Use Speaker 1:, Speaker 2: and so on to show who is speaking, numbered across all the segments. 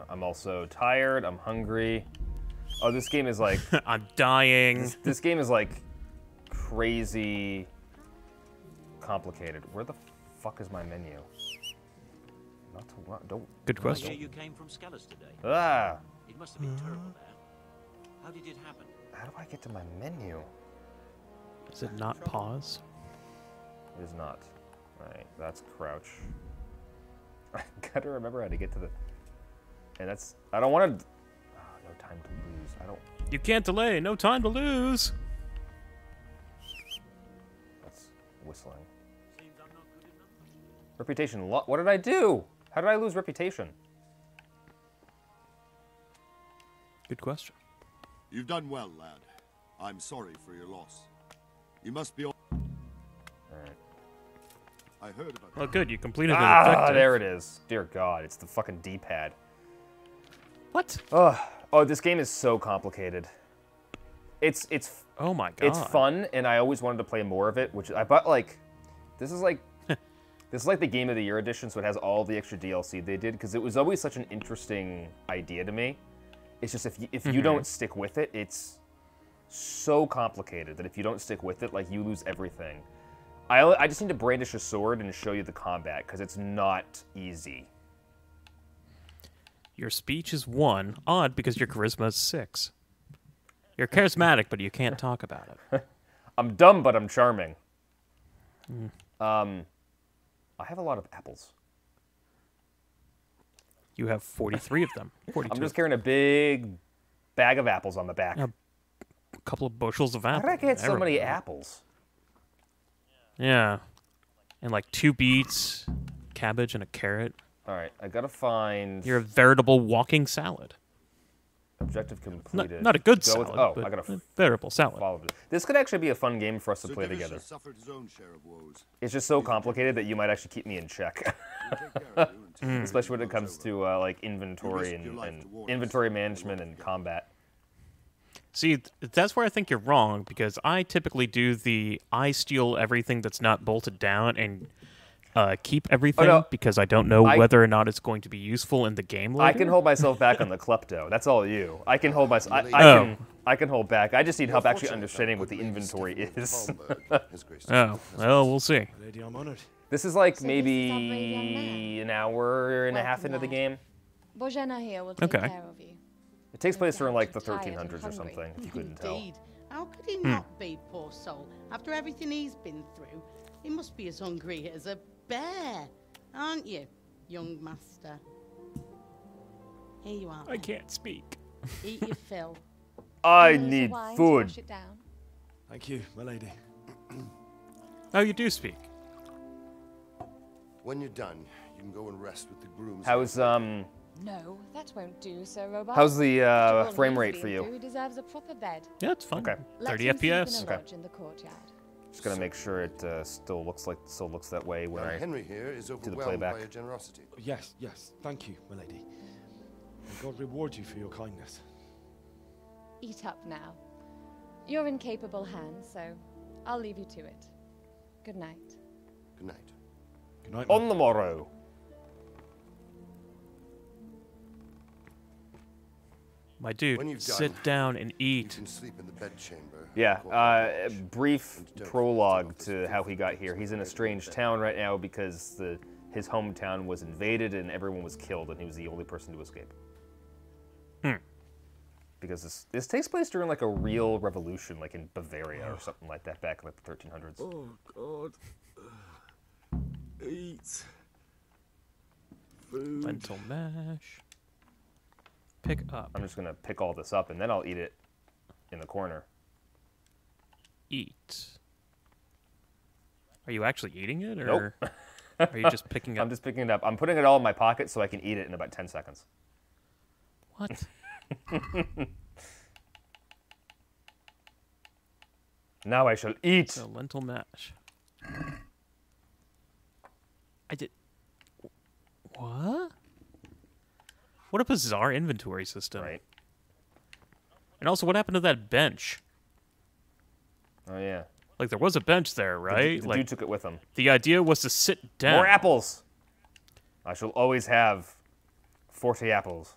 Speaker 1: I'm also tired. I'm hungry. Oh, this game is like...
Speaker 2: I'm dying.
Speaker 1: This game is like crazy complicated. Where the fuck is my menu? Don't.
Speaker 2: Good question.
Speaker 3: I hear you came from Skellis today.
Speaker 1: Ah!
Speaker 3: It must have been terrible there. How did it happen?
Speaker 1: How do I get to my menu?
Speaker 2: Is it not pause?
Speaker 1: It is not. Alright, that's crouch. I gotta remember how to get to the... And that's... I don't want to... Oh, no time to lose. I don't...
Speaker 2: You can't delay. No time to lose.
Speaker 1: That's whistling. Reputation. What did I do? How did I lose reputation?
Speaker 2: Good question.
Speaker 4: You've done well, lad. I'm sorry for your loss. You must be...
Speaker 1: Alright.
Speaker 4: I heard about
Speaker 2: Oh, good. You completed the
Speaker 1: Ah,
Speaker 2: objective.
Speaker 1: there it is. Dear God, it's the fucking D-pad.
Speaker 2: What?
Speaker 1: Oh, this game is so complicated. It's
Speaker 2: Oh my god.
Speaker 1: It's fun, and I always wanted to play more of it. Which I bought like, this is like the Game of the Year edition, so it has all the extra DLC they did because it was always such an interesting idea to me. It's just if you don't stick with it, it's so complicated that if you don't stick with it, like you lose everything. I just need to brandish a sword and show you the combat because it's not easy.
Speaker 2: Your speech is 1. Odd because your charisma is 6. You're charismatic, but you can't talk about it.
Speaker 1: I'm dumb, but I'm charming. I have a lot of apples.
Speaker 2: You have 43 of them. 42.
Speaker 1: I'm just carrying a big bag of apples on the back.
Speaker 2: A couple of bushels of
Speaker 1: How
Speaker 2: apples.
Speaker 1: did I get so
Speaker 2: There we
Speaker 1: many
Speaker 2: go.
Speaker 1: apples?
Speaker 2: Yeah. And like 2 beets, cabbage, and a carrot.
Speaker 1: All right, I gotta find
Speaker 2: You're a veritable walking salad.
Speaker 1: objective completed.
Speaker 2: Not a good
Speaker 1: Go with-
Speaker 2: salad,
Speaker 1: oh,
Speaker 2: but
Speaker 1: I gotta
Speaker 2: a veritable salad.
Speaker 1: follow this. This could actually be a fun game for us to
Speaker 4: Sir
Speaker 1: play
Speaker 4: Divish
Speaker 1: together.
Speaker 4: has suffered his own share of woes.
Speaker 1: It's just so complicated that you might actually keep me in check,
Speaker 4: He'll take care of you until
Speaker 1: especially when it
Speaker 4: it's
Speaker 1: comes
Speaker 4: over.
Speaker 1: to like inventory
Speaker 4: risked your life
Speaker 1: and
Speaker 4: to warn us.
Speaker 1: inventory management and combat.
Speaker 2: See, that's where I think you're wrong, because I typically do I steal everything that's not bolted down and keep everything
Speaker 1: no.
Speaker 2: because I don't know whether or not it's going to be useful in the game later.
Speaker 1: I can hold myself back on the klepto. That's all you. I can hold myself. I can hold back. I just need help actually understanding what the inventory is.
Speaker 2: Oh, well, we'll see.
Speaker 5: Lady, I'm honored.
Speaker 1: This is like
Speaker 6: So this is our brave young
Speaker 1: maybe
Speaker 6: man.
Speaker 1: an hour and a half
Speaker 6: Welcome,
Speaker 1: into the
Speaker 6: lad.
Speaker 1: game.
Speaker 6: Bojana here will take
Speaker 2: Okay.
Speaker 6: care of you.
Speaker 1: It takes place during like the
Speaker 6: Tired and
Speaker 1: 1300s or
Speaker 6: hungry.
Speaker 1: something, if you couldn't tell.
Speaker 7: Indeed. How could he not be, poor soul? After everything he's been through, he must be as hungry as a bear, aren't you, young master? Here you are.
Speaker 2: I
Speaker 7: then.
Speaker 2: can't speak.
Speaker 7: Eat your fill.
Speaker 1: I
Speaker 6: Here's the
Speaker 1: need
Speaker 6: wine to
Speaker 1: food.
Speaker 6: wash it down.
Speaker 5: Thank you, my lady.
Speaker 2: Oh, you do speak.
Speaker 4: When you're done, you can go and rest with the grooms.
Speaker 1: How's
Speaker 6: No, that won't do, Sir Robot.
Speaker 1: how's the
Speaker 6: After all
Speaker 1: frame
Speaker 6: he's
Speaker 1: rate
Speaker 6: been
Speaker 1: for you?
Speaker 6: through, He deserves a proper bed.
Speaker 2: Yeah, it's fine.
Speaker 1: Okay.
Speaker 6: Let
Speaker 2: 30
Speaker 6: him sleep in
Speaker 2: FPS.
Speaker 6: a
Speaker 1: Okay.
Speaker 6: lodge in the courtyard.
Speaker 1: Just gonna make sure it still looks that way when I
Speaker 4: Henry here is
Speaker 1: the
Speaker 4: overwhelmed
Speaker 1: playback.
Speaker 4: by your generosity.
Speaker 5: Yes, yes. Thank you, my lady. May God reward you for your kindness.
Speaker 6: Eat up now. You're in capable hands, so I'll leave you to it. Good night.
Speaker 4: Good night.
Speaker 5: Good night,
Speaker 1: on the morrow.
Speaker 2: My dude,
Speaker 4: When you've
Speaker 2: sit
Speaker 4: done,
Speaker 2: down and
Speaker 4: You
Speaker 2: eat.
Speaker 4: can sleep in the bedchamber.
Speaker 1: Yeah, brief prologue to how he got here. He's in a strange town right now because his hometown was invaded and everyone was killed, and he was the only person to escape. Because this takes place during like a real revolution, like in Bavaria or something like that, back in like the 1300s.
Speaker 5: Oh, God. Eat. Food.
Speaker 2: Lentil mash. Pick up.
Speaker 1: I'm just gonna pick all this up and then I'll eat it in the corner.
Speaker 2: Eat. Are you actually eating it,
Speaker 1: Nope.
Speaker 2: or are you just picking
Speaker 1: I'm
Speaker 2: up?
Speaker 1: just picking it up. I'm putting it all in my pocket so I can eat it in about 10 seconds.
Speaker 2: What?
Speaker 1: Now I shall eat.
Speaker 2: So lentil mash. I did. What? What a bizarre inventory system.
Speaker 1: Right.
Speaker 2: And also, what happened to that bench?
Speaker 1: Oh yeah.
Speaker 2: Like, there was a bench there, right?
Speaker 1: The
Speaker 2: like,
Speaker 1: dude took it with him.
Speaker 2: the idea was to sit down.
Speaker 1: More apples. I shall always have 40 apples.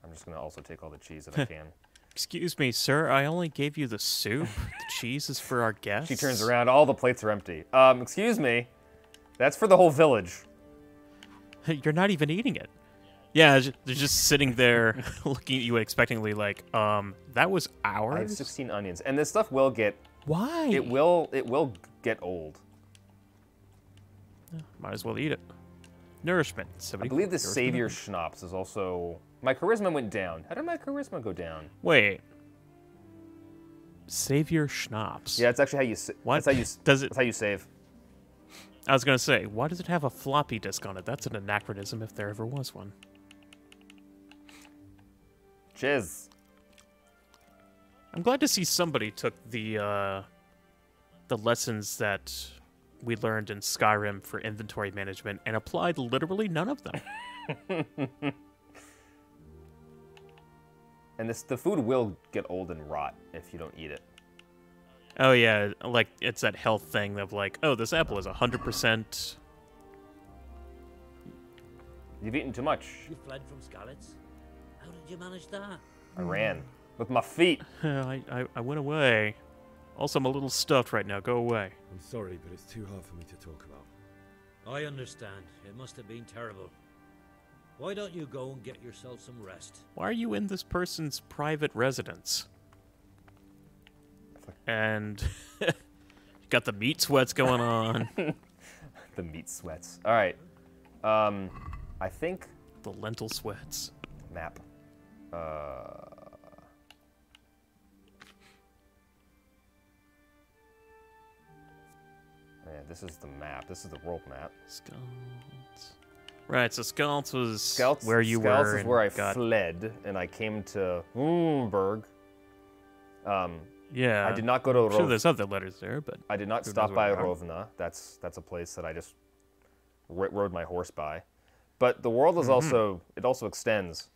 Speaker 1: I'm just gonna also take all the cheese that I can.
Speaker 2: Excuse me, sir. I only gave you the soup. The cheese is for our guests.
Speaker 1: She turns around. All the plates are empty. Excuse me. That's for the whole village.
Speaker 2: You're not even eating it. Yeah, they're just sitting there looking at you expectantly like, that was ours?
Speaker 1: I have 16 onions, and this stuff will get.
Speaker 2: Why?
Speaker 1: It will get old.
Speaker 2: Might as well eat it. Nourishment.
Speaker 1: I believe the
Speaker 2: Nourishment.
Speaker 1: Savior Schnapps is also. My charisma went down. How did my charisma go down?
Speaker 2: Wait. Savior Schnapps.
Speaker 1: Yeah, it's actually how you.
Speaker 2: What?
Speaker 1: That's how you.
Speaker 2: Does it?
Speaker 1: That's how you save.
Speaker 2: I was gonna say, why does it have a floppy disk on it? That's an anachronism if there ever was one.
Speaker 1: Chiz.
Speaker 2: I'm glad to see somebody took the lessons that we learned in Skyrim for inventory management and applied literally none of them.
Speaker 1: And the food will get old and rot if you don't eat it.
Speaker 2: Oh yeah, like it's that health thing of like, oh, this apple is 100%.
Speaker 1: You've eaten too much.
Speaker 3: You fled from Skalitz? How did you manage that?
Speaker 1: I ran with my feet.
Speaker 2: I went away. Also, I'm a little stuffed right now. Go away.
Speaker 5: I'm sorry, but it's too hard for me to talk about.
Speaker 3: I understand. It must have been terrible. Why don't you go and get yourself some rest?
Speaker 2: Why are you in this person's private residence? And you got the meat sweats going on.
Speaker 1: The meat sweats. All right. I think
Speaker 2: The lentil sweats.
Speaker 1: map. Yeah, this is the map. This is the world map.
Speaker 2: Scouts. Right, so Scouts was
Speaker 1: Scouts,
Speaker 2: where you
Speaker 1: Scouts
Speaker 2: were.
Speaker 1: is
Speaker 2: and
Speaker 1: where I
Speaker 2: got,
Speaker 1: fled, and I came to Umberg.
Speaker 2: Yeah.
Speaker 1: I did not go to
Speaker 2: I'm sure
Speaker 1: Rov.
Speaker 2: there's other letters there, but
Speaker 1: I did not
Speaker 2: who
Speaker 1: stop
Speaker 2: knows
Speaker 1: by
Speaker 2: where they are.
Speaker 1: Rovna. That's a place that I just rode my horse by. But the world is
Speaker 2: Mm-hmm.
Speaker 1: also it also extends.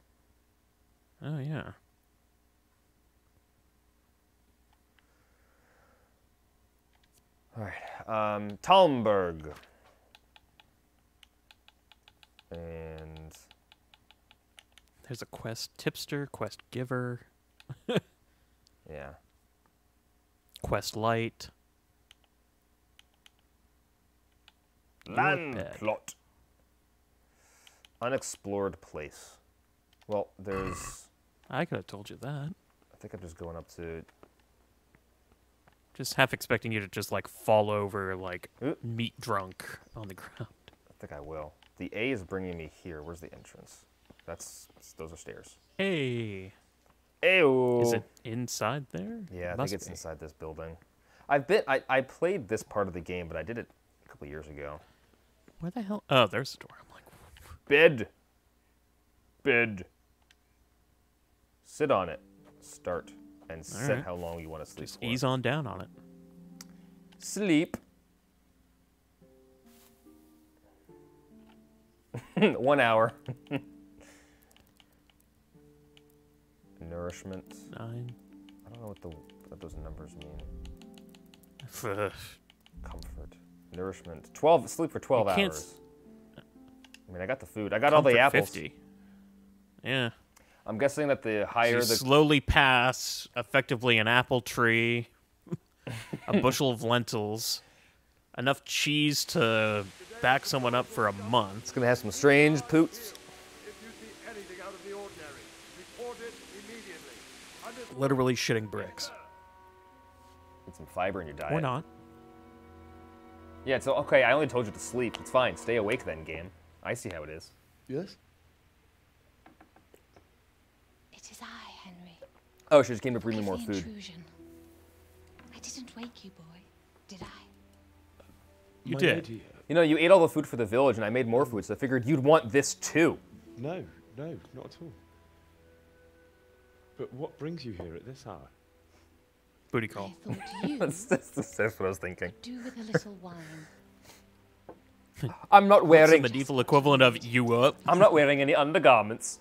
Speaker 2: oh yeah.
Speaker 1: All right, Talmberg. And
Speaker 2: There's a quest tipster, quest giver,
Speaker 1: yeah,
Speaker 2: quest light.
Speaker 1: land
Speaker 2: bed.
Speaker 1: plot. Unexplored place. Well, there's.
Speaker 2: I could have told you that.
Speaker 1: I think I'm just going up to.
Speaker 2: Just half expecting you to just like fall over like
Speaker 1: Oop.
Speaker 2: meat drunk on the ground.
Speaker 1: I think I will. The A is bringing me here. Where's the entrance? Those are stairs.
Speaker 2: Hey,
Speaker 1: Ew.
Speaker 2: is it inside there?
Speaker 1: Yeah, I think
Speaker 2: Must
Speaker 1: it's
Speaker 2: be.
Speaker 1: inside this building. I played this part of the game, but I did it a couple years ago.
Speaker 2: Where the hell? Oh, there's the door. I'm like,
Speaker 1: Bed. Bed. Sit on it. Start. And set
Speaker 2: right.
Speaker 1: how long you want to sleep
Speaker 2: just
Speaker 1: for.
Speaker 2: ease on down on it.
Speaker 1: Sleep. 1 hour. Nourishment.
Speaker 2: 9.
Speaker 1: I don't know what those numbers mean.
Speaker 2: Ugh.
Speaker 1: Comfort. Nourishment. 12. Sleep for 12
Speaker 2: You can't
Speaker 1: hours. I mean, I got the food. I got all the
Speaker 2: Comfort
Speaker 1: apples.
Speaker 2: 50. Yeah.
Speaker 1: I'm guessing that the higher
Speaker 2: You
Speaker 1: the
Speaker 2: slowly pass effectively an apple tree, a bushel of lentils, enough cheese to back someone up for a month.
Speaker 1: it's gonna have some strange poots.
Speaker 4: If you see anything out of the ordinary, report it immediately.
Speaker 2: Literally shitting bricks.
Speaker 1: Get some fiber in your diet.
Speaker 2: Or not.
Speaker 1: Yeah, so okay, I only told you to sleep. It's fine. Stay awake then, game. I see how it is.
Speaker 5: Yes?
Speaker 6: It is I, Henry.
Speaker 1: Oh, she just came to bring me
Speaker 6: Forgive
Speaker 1: more
Speaker 6: the
Speaker 1: food.
Speaker 6: intrusion. I didn't wake you, boy, did I?
Speaker 2: You
Speaker 5: My
Speaker 2: did.
Speaker 5: lady,
Speaker 1: You know, you ate all the food for the village, and I made more food, so I figured you'd want this too.
Speaker 5: no, not at all. But what brings you here at this hour?
Speaker 2: Booty call.
Speaker 6: I thought you
Speaker 1: That's what I was thinking.
Speaker 6: could do with a little wine.
Speaker 1: I'm not
Speaker 2: What's the
Speaker 1: wearing.
Speaker 2: medieval equivalent of you up?
Speaker 1: I'm not wearing any undergarments.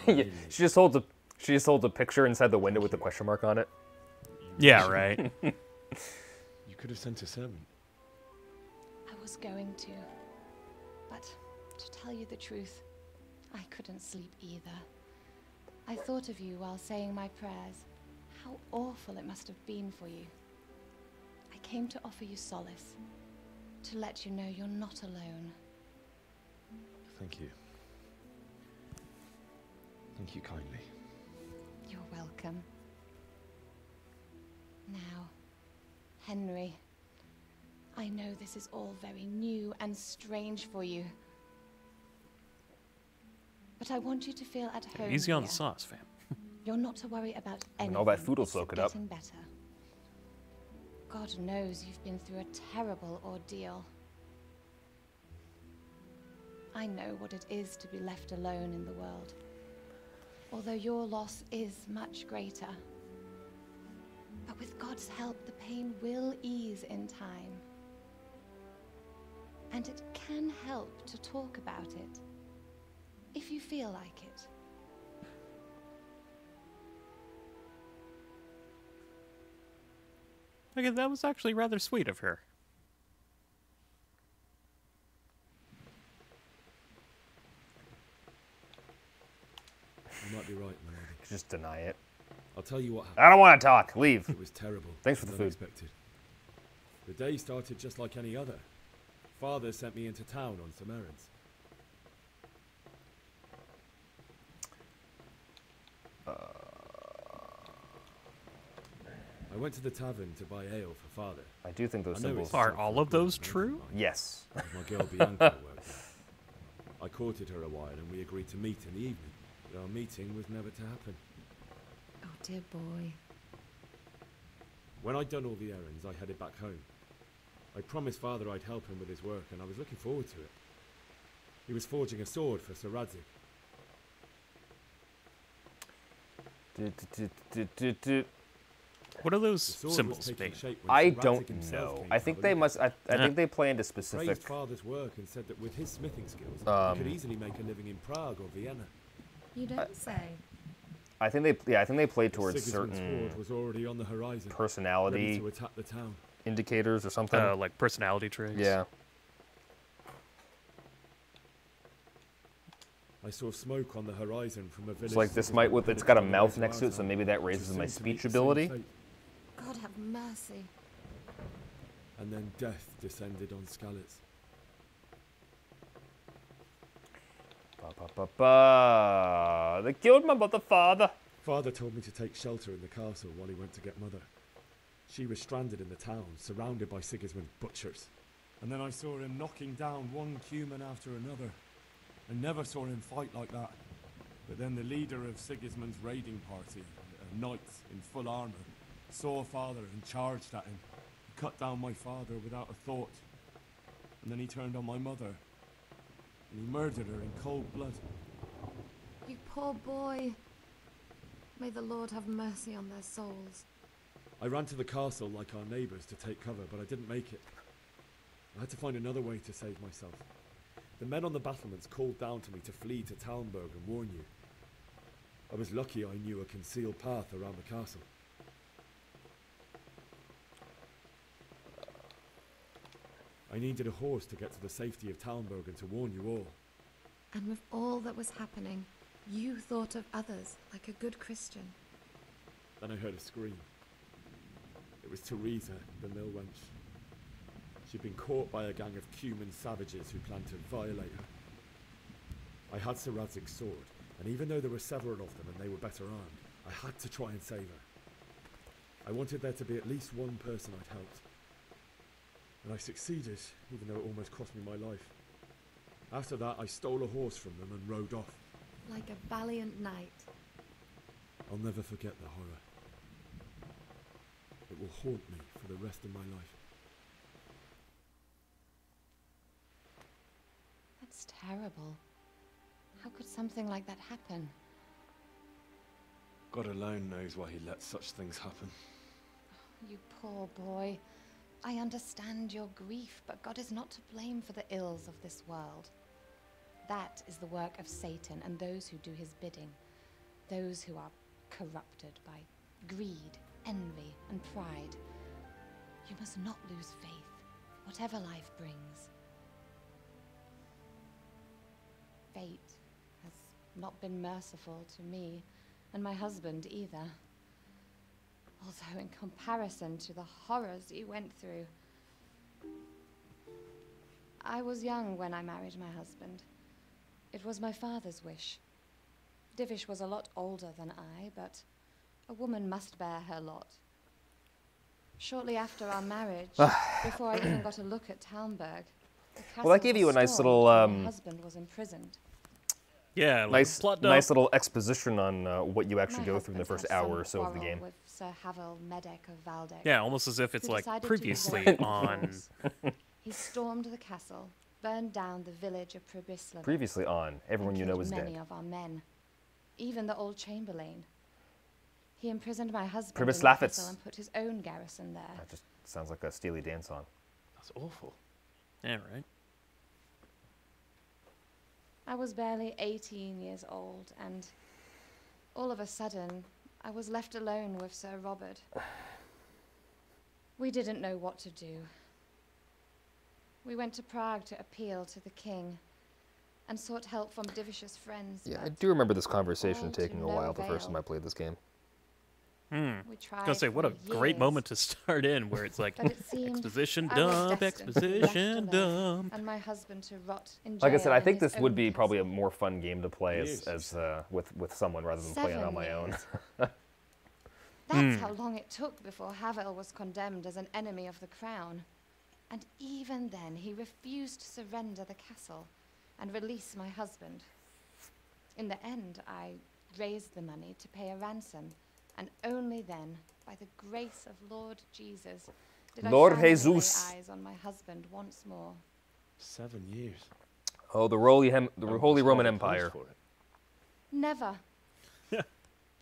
Speaker 1: Yeah, she just holds a picture inside the window with the question mark on it.
Speaker 2: Yeah, right.
Speaker 5: You could have sent a servant.
Speaker 6: I was going to. But to tell you the truth, I couldn't sleep either. I thought of you while saying my prayers. How awful it must have been for you. I came to offer you solace. To let you know you're not alone.
Speaker 5: Thank you. Thank you kindly.
Speaker 6: You're welcome. Now, Henry, I know this is all very new and strange for you. But I want you to feel at home
Speaker 2: Easy on the
Speaker 6: here.
Speaker 2: sauce, fam.
Speaker 6: You're not to worry about anything.
Speaker 1: all that food will
Speaker 6: It's
Speaker 1: soak it up.
Speaker 6: getting better. God knows you've been through a terrible ordeal. I know what it is to be left alone in the world. Although your loss is much greater. But with God's help, the pain will ease in time. And it can help to talk about it, if you feel like it.
Speaker 2: Okay, that was actually rather sweet of her.
Speaker 8: You might be right, my lady.
Speaker 1: Just deny it.
Speaker 8: I'll tell you what happened.
Speaker 1: I don't want to talk. Leave.
Speaker 8: It was terrible.
Speaker 1: Thanks for
Speaker 8: and
Speaker 1: the food.
Speaker 8: unexpected. The day started just like any other. Father sent me into town on some errands. I went to the tavern to buy ale for father.
Speaker 1: I do think those
Speaker 8: I know
Speaker 1: symbols.
Speaker 8: it's
Speaker 2: Are
Speaker 8: not
Speaker 2: all
Speaker 8: for
Speaker 2: of those
Speaker 8: good, but
Speaker 2: true?
Speaker 1: Yes.
Speaker 8: my girl Bianca worked there. I courted her a while and we agreed to meet in the evening, but our meeting was never to happen.
Speaker 6: Oh, dear boy.
Speaker 8: When I'd done all the errands, I headed back home. I promised father I'd help him with his work, and I was looking forward to it. He was forging a sword for Sir Radzig.
Speaker 2: What are those
Speaker 8: The sword was
Speaker 2: symbols
Speaker 8: taking
Speaker 2: made?
Speaker 8: shape when
Speaker 1: I
Speaker 8: Sir Radzig
Speaker 1: don't
Speaker 8: himself
Speaker 1: know.
Speaker 8: came
Speaker 1: I
Speaker 8: to
Speaker 1: think
Speaker 8: have a
Speaker 1: they
Speaker 8: look.
Speaker 1: must. I think they play into specific.
Speaker 8: Praised father's work and said that with his smithing skills, he could easily make a living in Prague or Vienna.
Speaker 6: You don't say.
Speaker 1: I think they. Yeah, I think they play
Speaker 8: But
Speaker 1: towards
Speaker 8: Sigismund's
Speaker 1: certain
Speaker 8: horde was already on the horizon, ready
Speaker 1: personality
Speaker 8: to attack the town.
Speaker 1: indicators or something.
Speaker 2: Like personality traits?
Speaker 1: Yeah.
Speaker 8: I saw smoke on the horizon from a village.
Speaker 1: It's like this might.
Speaker 8: Sigismund
Speaker 1: It's got a
Speaker 8: pillaged on the
Speaker 1: mouth
Speaker 8: way to
Speaker 1: next to it, so
Speaker 8: Arzheim,
Speaker 1: maybe that
Speaker 8: which
Speaker 1: raises
Speaker 8: was
Speaker 1: my
Speaker 8: soon to meet
Speaker 1: speech
Speaker 8: the same
Speaker 1: ability.
Speaker 8: fate.
Speaker 6: God have mercy.
Speaker 8: And then death descended on Skalitz.
Speaker 1: Ba, ba, ba, ba. They killed my mother, father.
Speaker 8: Father told me to take shelter in the castle while he went to get mother. She was stranded in the town, surrounded by Sigismund's butchers. And then I saw him knocking down one Cuman after another. I never saw him fight like that. But then the leader of Sigismund's raiding party, a knight in full armor, saw father and charged at him. He cut down my father without a thought. And then he turned on my mother. And he murdered her in cold blood.
Speaker 9: You poor boy. May the Lord have mercy on their souls.
Speaker 8: I ran to the castle like our neighbours to take cover, but I didn't make it. I had to find another way to save myself. The men on the battlements called down to me to flee to Talmberg and warn you. I was lucky I knew a concealed path around the castle. I needed a horse to get to the safety of Talmberg and to warn you all.
Speaker 9: And with all that was happening, you thought of others like a good Christian.
Speaker 8: Then I heard a scream. It was Teresa, the mill wench. She'd been caught by a gang of Cuman savages who planned to violate her. I had Sir Radzig's sword, and even though there were several of them and they were better armed, I had to try and save her. I wanted there to be at least one person I'd helped. And I succeeded, even though it almost cost me my life. After that, I stole a horse from them and rode off.
Speaker 9: Like a valiant knight.
Speaker 8: I'll never forget the horror. It will haunt me for the rest of my life.
Speaker 6: That's terrible. How could something like that happen?
Speaker 5: God alone knows why he lets such things happen.
Speaker 6: You poor boy. I understand your grief, but God is not to blame for the ills of this world. That is the work of Satan and those who do his bidding. Those who are corrupted by greed, envy, and pride. You must not lose faith, whatever life brings. Fate has not been merciful to me, and my husband either. Although in comparison to the horrors you went through. I was young when I married my husband. It was my father's wish. Divish was a lot older than I, but a woman must bear her lot. Shortly after our marriage, before I even got a look at Talmberg, the castle
Speaker 1: that gave you a nice
Speaker 6: stormed
Speaker 1: little,
Speaker 6: and my husband was imprisoned.
Speaker 2: Yeah, like
Speaker 1: nice
Speaker 2: plot
Speaker 1: nice little exposition on what you actually
Speaker 6: My
Speaker 1: go through in the
Speaker 6: husband
Speaker 1: first
Speaker 6: had
Speaker 1: hour
Speaker 6: some
Speaker 1: or so of the
Speaker 6: quarrel
Speaker 1: game.
Speaker 6: With Sir Havel Medek of Valdek.
Speaker 2: Yeah, almost as if it's
Speaker 6: who
Speaker 2: like
Speaker 6: decided to
Speaker 2: previously
Speaker 6: avoid
Speaker 2: on.
Speaker 6: wars. He stormed the castle, burned down the village of Pribyslavik.
Speaker 1: Previously on, everyone
Speaker 6: and
Speaker 1: you know
Speaker 6: killed
Speaker 1: is
Speaker 6: many
Speaker 1: dead.
Speaker 6: of our men, even the old chamberlain. He imprisoned my husband in the
Speaker 1: Pribyslavitz.
Speaker 6: castle and put his own garrison there.
Speaker 1: That just sounds like a Steely Dan song.
Speaker 5: That's awful.
Speaker 2: Yeah, right.
Speaker 6: I was barely 18 years old, and all of a sudden, I was left alone with Sir Robert. We didn't know what to do. We went to Prague to appeal to the king, and sought help from Divish's friends.
Speaker 1: Yeah, I
Speaker 6: but
Speaker 1: do remember this conversation
Speaker 6: all to
Speaker 1: taking a
Speaker 6: no
Speaker 1: while the first time I
Speaker 6: avail.
Speaker 1: played this game.
Speaker 6: We
Speaker 2: I was
Speaker 6: tried
Speaker 2: gonna say, what a
Speaker 6: for
Speaker 2: great
Speaker 6: years,
Speaker 2: moment to start in, where it's like
Speaker 6: but it seemed
Speaker 2: exposition
Speaker 6: I was
Speaker 2: dump,
Speaker 6: destined to be left
Speaker 2: exposition
Speaker 6: alone,
Speaker 2: dump.
Speaker 6: and my husband to rot in
Speaker 1: Like I
Speaker 6: jail
Speaker 1: said, I
Speaker 6: in
Speaker 1: think
Speaker 6: his
Speaker 1: this would
Speaker 6: own
Speaker 1: be probably a
Speaker 6: castle.
Speaker 1: more fun game to play
Speaker 5: Yes.
Speaker 1: as with someone rather than playing it on
Speaker 6: 7
Speaker 1: my own.
Speaker 6: years. That's how long it took before Havel was condemned as an enemy of the crown. And even then, he refused to surrender the castle and release my husband. In the end, I raised the money to pay a ransom, and only then, by the grace of Lord Jesus, did
Speaker 1: Lord
Speaker 6: I finally
Speaker 1: Jesus.
Speaker 6: lay eyes on my husband once more.
Speaker 5: 7 years.
Speaker 1: Oh, the Holy
Speaker 5: Was
Speaker 1: Roman
Speaker 5: Havel punished
Speaker 1: Empire.
Speaker 5: for it?
Speaker 6: Never.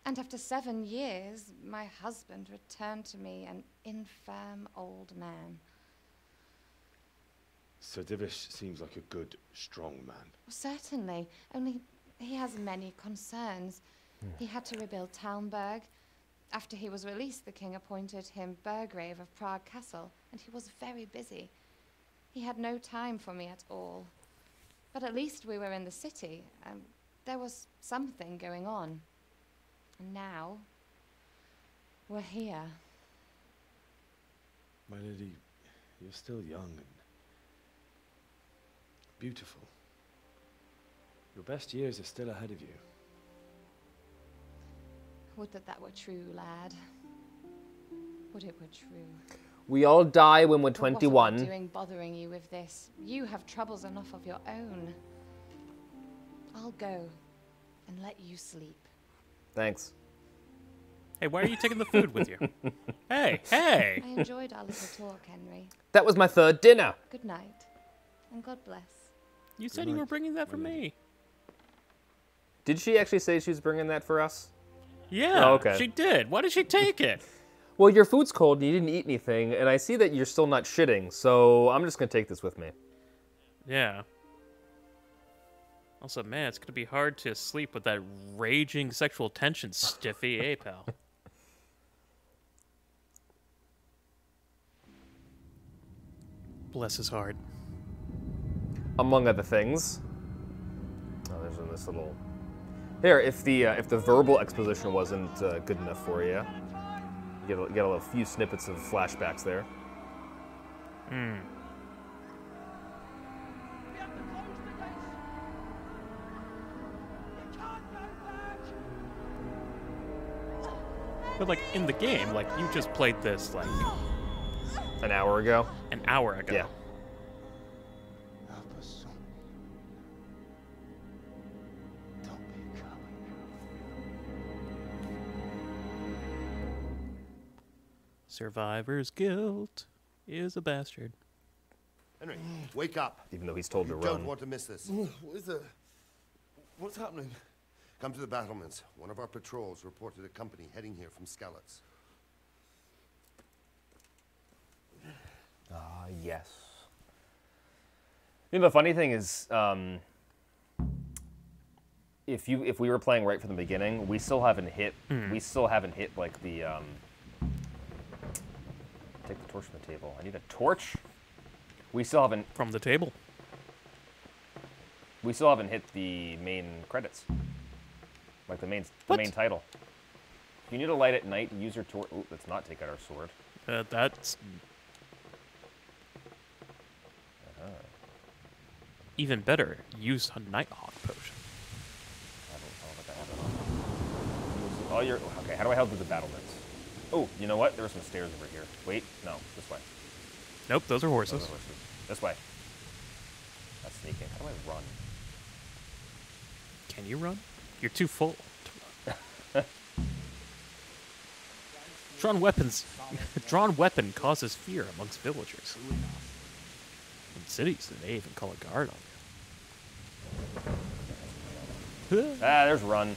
Speaker 6: And after 7 years, my husband returned to me an infirm old man.
Speaker 5: Sir Divish seems like a good, strong man.
Speaker 6: Certainly, only he has many concerns. He had to rebuild Talmberg. After he was released, the king appointed him Burgrave of Prague Castle, and he was very busy. He had no time for me at all. But at least we were in the city, and there was something going on. And now, we're here.
Speaker 5: My lady, you're still young and beautiful. Your best years are still ahead of you.
Speaker 6: Would that were true, lad. Would it were true.
Speaker 1: We all die when we're
Speaker 6: But what am I
Speaker 1: 21.
Speaker 6: doing bothering you with this? You have troubles enough of your own. I'll go and let you sleep.
Speaker 1: Thanks.
Speaker 2: Hey, why are you taking the food with you? Hey, hey!
Speaker 6: I enjoyed our little talk, Henry.
Speaker 1: That was my third dinner.
Speaker 6: Good night, and God bless.
Speaker 2: You said you were bringing that for me.
Speaker 1: Did she actually say she was bringing that for us?
Speaker 2: Yeah,
Speaker 1: Oh, okay.
Speaker 2: she did. Why did she take it?
Speaker 1: Well, your food's cold and you didn't eat anything, and I see that you're still not shitting, so I'm just gonna take this with me.
Speaker 2: Yeah. Also, man, it's gonna be hard to sleep with that raging sexual tension, Stiffy, eh, pal? Bless his heart.
Speaker 1: Among other things. Oh, there's this little. Here, if the verbal exposition wasn't good enough for you, you get a few snippets of flashbacks there.
Speaker 2: But, like, in the game, like, you just played this, like,
Speaker 1: An hour ago.
Speaker 2: an hour ago.
Speaker 1: Yeah.
Speaker 5: Help us, son. Don't be a coward.
Speaker 2: Survivor's guilt is a bastard.
Speaker 4: Henry, wake up.
Speaker 1: Even though he's told
Speaker 4: You
Speaker 1: to
Speaker 4: don't
Speaker 1: run.
Speaker 4: want to miss this.
Speaker 5: What is it? What's happening?
Speaker 4: Come to the battlements. One of our patrols reported a company heading here from Skalitz.
Speaker 1: Yes. You know, the funny thing is, if we were playing right from the beginning, we still haven't hit. We still haven't hit like the. Take the torch from the table. I need a torch. We still haven't.
Speaker 2: From the table.
Speaker 1: We still haven't hit the main credits. Like the main title. You need to light at night. Use your torch. Ooh, let's not take out our sword.
Speaker 2: That's even better. Use a Nighthawk potion.
Speaker 1: Oh, you're okay. How do I help with the battlements? Oh, you know what? There are some stairs over here. Wait, no, this way.
Speaker 2: Nope, those are horses.
Speaker 1: Those are horses. This way. That's sneaking. How do I run?
Speaker 2: Can you run? You're too full to run. Drawn weapon causes fear amongst villagers. In cities, they may even call a guard on you.
Speaker 1: There's run.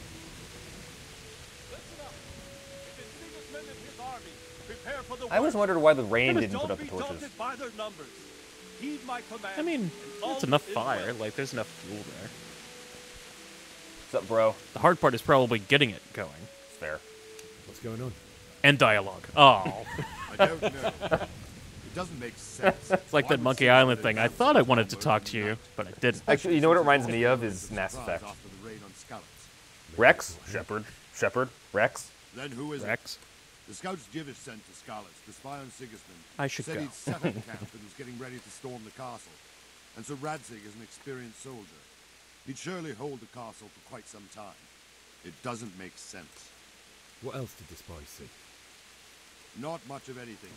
Speaker 1: I always wondered why the rain didn't put up the torches.
Speaker 2: I mean, it's enough fire. Like, there's enough fuel there.
Speaker 1: What's up, bro?
Speaker 2: The hard part is probably getting it going.
Speaker 1: It's fair.
Speaker 8: What's going on?
Speaker 2: And dialogue. Oh.
Speaker 4: I don't know. It doesn't make sense.
Speaker 2: It's like that Monkey Island thing. I thought I wanted to talk to you, but I didn't.
Speaker 1: Actually, you know what it reminds me of is Mass Effect. Rex? Shepard? Rex?
Speaker 4: Then who is
Speaker 2: Rex?
Speaker 4: The scouts Jivish sent to Skalitz to spy on Sigismund.
Speaker 2: I should
Speaker 4: said
Speaker 2: go.
Speaker 4: he'd set up camp and was getting ready to storm the castle. And so Radzig is an experienced soldier. He'd surely hold the castle for quite some time. It doesn't make sense.
Speaker 8: What else did the spies see?
Speaker 4: Not much of anything.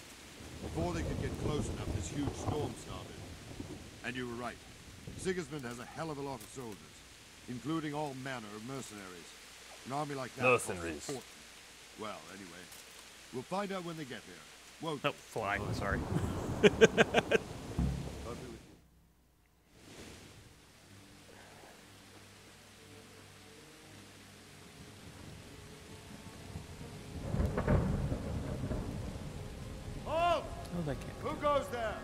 Speaker 4: Before they could get close enough, this huge storm started. And you were right. Sigismund has a hell of a lot of soldiers, including all manner of mercenaries. An army like that costs a
Speaker 1: Mercenaries.
Speaker 4: fortune. Well, anyway, we'll find out when they get here. Won't
Speaker 2: Oh, fly. Sorry.
Speaker 4: Halt!
Speaker 2: Oh, that can't.
Speaker 4: Who goes there?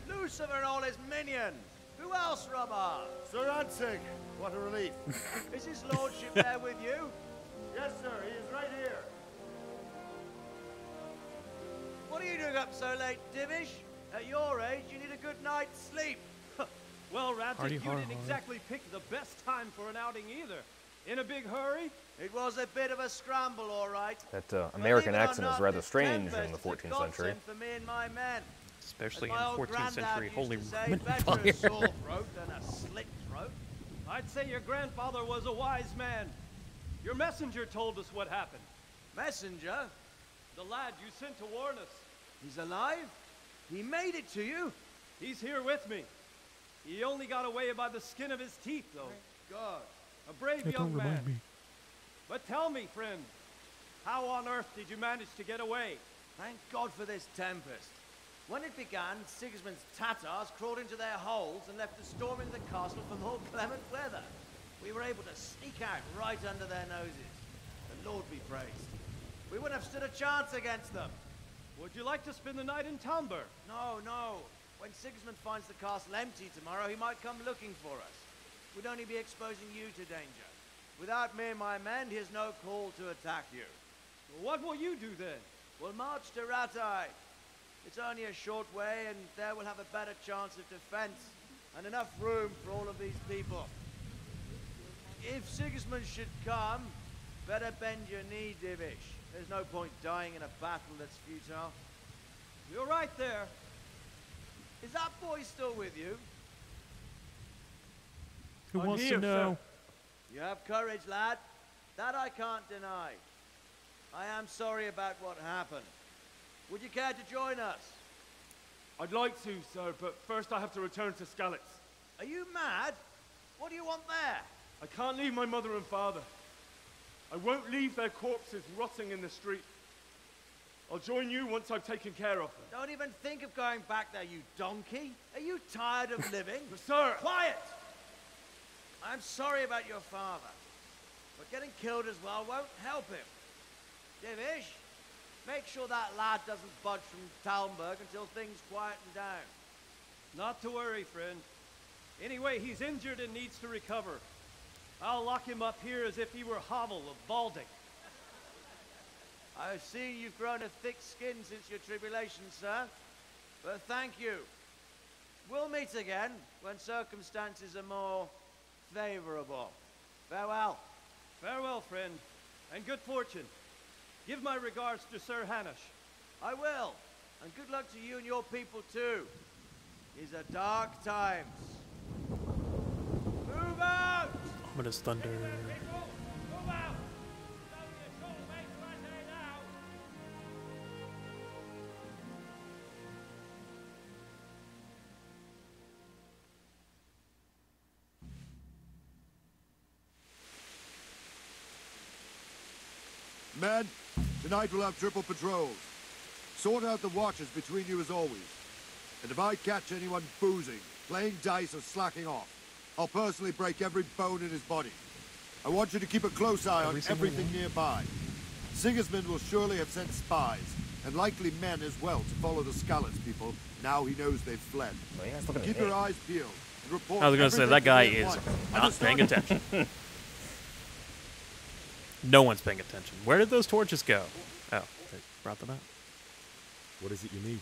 Speaker 10: Lucifer and all his minions. Who else, Robert?
Speaker 4: Sir Radzig. What a relief.
Speaker 10: Is his lordship there with you?
Speaker 4: Yes, sir. He is right here.
Speaker 10: What are you doing up so late, Divish? At your age, you need a good night's sleep.
Speaker 11: Well, Radzig,
Speaker 2: Hardy
Speaker 11: you
Speaker 2: har
Speaker 11: didn't
Speaker 2: har.
Speaker 11: exactly pick the best time for an outing either. In a big hurry?
Speaker 10: It was a bit of a scramble, all right.
Speaker 1: That American
Speaker 10: Believe it or
Speaker 1: accent is
Speaker 10: not,
Speaker 1: rather
Speaker 10: this
Speaker 1: strange
Speaker 10: tempest
Speaker 1: in the
Speaker 10: is a
Speaker 1: 14th century.
Speaker 10: godsend for me and my men.
Speaker 2: Especially
Speaker 10: As
Speaker 2: in
Speaker 10: my old
Speaker 2: 14th
Speaker 10: granddad
Speaker 2: century
Speaker 10: used
Speaker 2: Holy
Speaker 10: to say,
Speaker 2: Roman
Speaker 10: better a
Speaker 2: Empire.
Speaker 10: sore throat than a slit throat.
Speaker 11: I'd say your grandfather was a wise man. Your messenger told us what happened.
Speaker 10: Messenger?
Speaker 11: The lad you sent to warn us.
Speaker 10: He's alive? He made it to you?
Speaker 11: He's here with me. He only got away by the skin of his teeth, though.
Speaker 10: God.
Speaker 11: A brave
Speaker 2: Hey,
Speaker 11: young
Speaker 2: don't
Speaker 11: man.
Speaker 2: remind me.
Speaker 11: But tell me, friend, how on earth did you manage to get away?
Speaker 10: Thank God for this tempest. When it began, Sigismund's Tatars crawled into their holes and left us storming the castle for more clement weather. We were able to sneak out right under their noses. The Lord be praised. We wouldn't have stood a chance against them.
Speaker 11: Would you like to spend the night in Talmber?
Speaker 10: No, no. When Sigismund finds the castle empty tomorrow, he might come looking for us. We'd only be exposing you to danger. Without me and my men, he has no call to attack you.
Speaker 11: What will you do then?
Speaker 10: We'll march to Rattay. It's only a short way, and there we'll have a better chance of defense and enough room for all of these people. If Sigismund should come, better bend your knee, Divish. There's no point dying in a battle that's futile.
Speaker 11: You're right there.
Speaker 10: Is that boy still with you?
Speaker 2: Who
Speaker 11: I'm
Speaker 2: wants
Speaker 11: here,
Speaker 2: to know?
Speaker 10: You have courage, lad. That I can't deny. I am sorry about what happened. Would you care to join us?
Speaker 11: I'd like to, sir, but first I have to return to Skalitz.
Speaker 10: Are you mad? What do you want there?
Speaker 11: I can't leave my mother and father. I won't leave their corpses rotting in the street. I'll join you once I've taken care of them.
Speaker 10: Don't even think of going back there, you donkey. Are you tired of living?
Speaker 11: Sir!
Speaker 10: Quiet! I'm sorry about your father, but getting killed as well won't help him. Divish, Make sure that lad doesn't budge from Talmberg until things quieten down.
Speaker 12: Not to worry, friend. Anyway, he's injured and needs to recover. I'll lock him up here as if he were Havel of Balding.
Speaker 10: I see you've grown a thick skin since your tribulation, sir. But thank you. We'll meet again when circumstances are more favorable. Farewell.
Speaker 12: Farewell, friend, and good fortune. Give my regards to Sir Hanush.
Speaker 10: I will, and good luck to you and your people too. These are dark times. Move out!
Speaker 2: Ominous thunder.
Speaker 12: Move out!
Speaker 4: Men, tonight we'll have triple patrols. Sort out the watches between you as always. And if I catch anyone boozing, playing dice or slacking off, I'll personally break every bone in his body. I want you to keep a close eye on everything nearby. Sigismund will surely have sent spies, and likely men as well, to follow the Skalitz people, now he knows they've fled. Keep your eyes peeled, and report.
Speaker 2: I was going to say, that guy is not paying attention. No one's paying attention. Where did those torches go? Oh, they brought them out.
Speaker 8: What is it you need?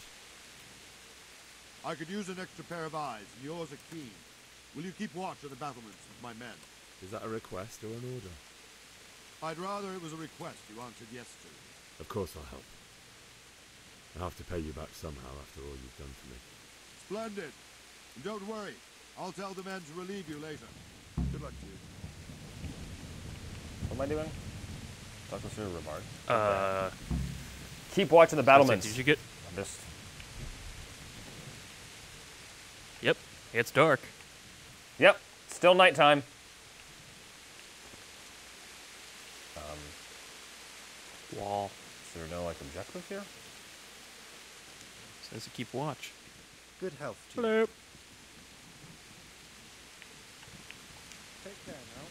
Speaker 4: I could use an extra pair of eyes, and yours are keen. Will you keep watch on the battlements with my men?
Speaker 8: Is that a request or an order?
Speaker 4: I'd rather it was a request you answered yes to.
Speaker 8: Of course I'll help. I'll have to pay you back somehow after all you've done for me.
Speaker 4: Splendid. And don't worry. I'll tell the men to relieve you later. Good luck to you.
Speaker 1: What am I doing? Talk to Sir Rivard. Keep watching the battlements.
Speaker 2: Did you get?
Speaker 1: I'm just...
Speaker 2: Yep, it's dark.
Speaker 1: Yep, still nighttime.
Speaker 2: Wall.
Speaker 1: Is there no, like, objective here?
Speaker 2: Says to keep watch.
Speaker 13: Good health to you.
Speaker 2: Hello.
Speaker 13: Take care now.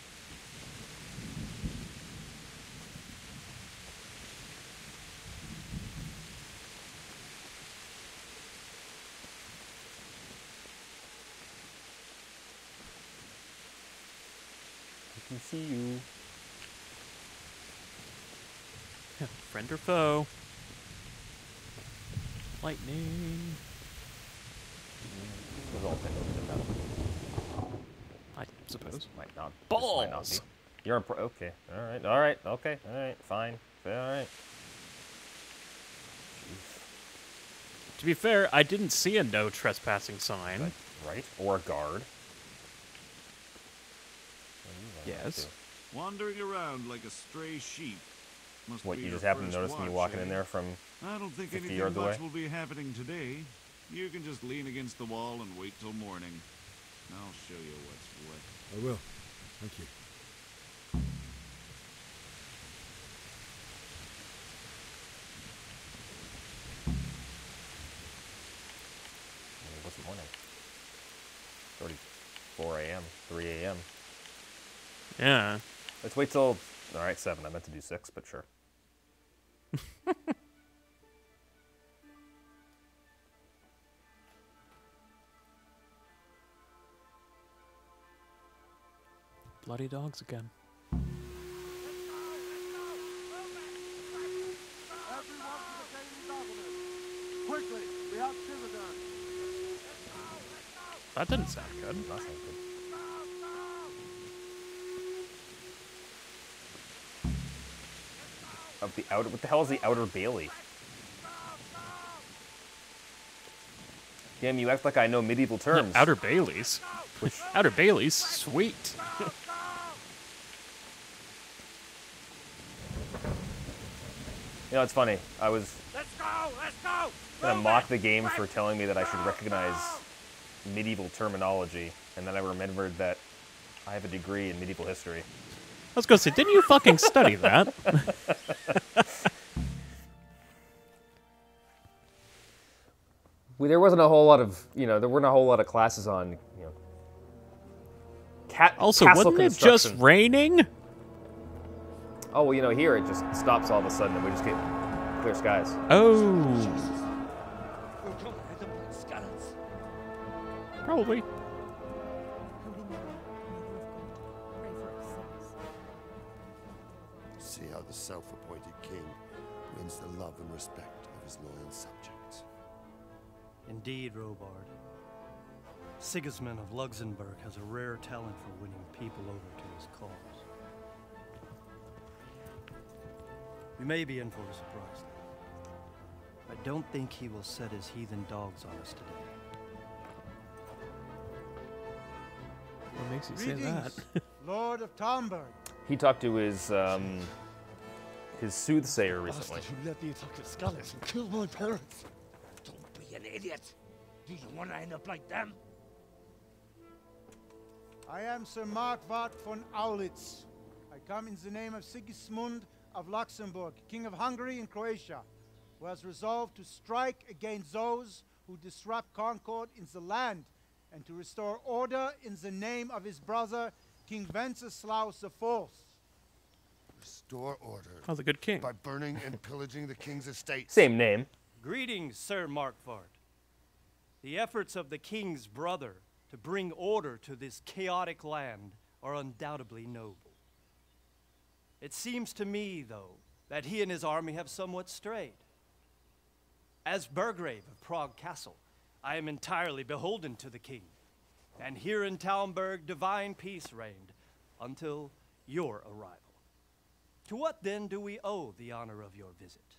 Speaker 1: I can see you.
Speaker 2: Friend or foe? Lightning. I suppose.
Speaker 1: This might not.
Speaker 2: Balls.
Speaker 1: Might not be. You're okay. All right. All right. Okay. All right. Fine. All right.
Speaker 2: To be fair, I didn't see a no trespassing sign.
Speaker 1: Right. Or a guard.
Speaker 2: Yes.
Speaker 14: Wandering around like a stray sheep. Must
Speaker 1: What,
Speaker 14: be
Speaker 1: you
Speaker 14: your
Speaker 1: just happened to
Speaker 14: first
Speaker 1: notice me
Speaker 14: watch,
Speaker 1: walking
Speaker 14: eh?
Speaker 1: in there from
Speaker 14: I don't think
Speaker 1: 50
Speaker 14: anything
Speaker 1: yards away?
Speaker 14: much will be happening today. You can just lean against the wall and wait till morning. I'll show you what's what.
Speaker 8: I will. Thank you.
Speaker 1: What's the morning? It's already 4 a.m., 3 a.m.
Speaker 2: Yeah.
Speaker 1: Let's wait till... All right, 7. I meant to do 6, but sure.
Speaker 2: Bloody dogs again.
Speaker 4: Quickly, we have Citadel.
Speaker 2: That didn't sound good.
Speaker 1: That sounds good. Of the outer... What the hell is the Outer Bailey? Damn, you act like I know medieval terms.
Speaker 2: Outer Baileys? Which Outer Baileys? Sweet.
Speaker 1: You know, it's funny. I was
Speaker 10: Let's go!
Speaker 1: gonna mock the game for telling me that I should recognize medieval terminology, and then I remembered that I have a degree in medieval history.
Speaker 2: I was gonna say, didn't you fucking study that?
Speaker 1: There wasn't a whole lot of, there weren't a whole lot of classes on,
Speaker 2: Also,
Speaker 1: castle
Speaker 2: wasn't it just
Speaker 1: construction.
Speaker 2: raining?
Speaker 1: Oh, well, here it just stops all of a sudden, and we just get clear skies.
Speaker 2: Oh. Probably.
Speaker 15: See how the self-appointed king wins the love and respect of his loyal subjects.
Speaker 12: Indeed, Robard. Sigismund of Luxembourg has a rare talent for winning people over to his cause. We may be in for a surprise, though. I don't think he will set his heathen dogs on us today.
Speaker 2: What makes you say that?
Speaker 13: Lord of Talmberg.
Speaker 1: He talked to his soothsayer recently.
Speaker 5: Bastard who led the attack at Skalitz and killed my parents.
Speaker 16: Don't be an idiot. Do you want to end up like them?
Speaker 13: I am Sir Markvart von Aulitz. I come in the name of Sigismund of Luxembourg, King of Hungary and Croatia, who has resolved to strike against those who disrupt concord in the land and to restore order in the name of his brother, King Wenceslaus IV.
Speaker 15: Restore order.
Speaker 2: Oh, the good king.
Speaker 15: By burning and pillaging the king's estate.
Speaker 1: Same name.
Speaker 12: Greetings, Sir Markvart. The efforts of the king's brother to bring order to this chaotic land are undoubtedly noble. It seems to me, though, that he and his army have somewhat strayed. As Burgrave of Prague Castle, I am entirely beholden to the king, and here in Talmberg divine peace reigned until your arrival. To what then do we owe the honor of your visit?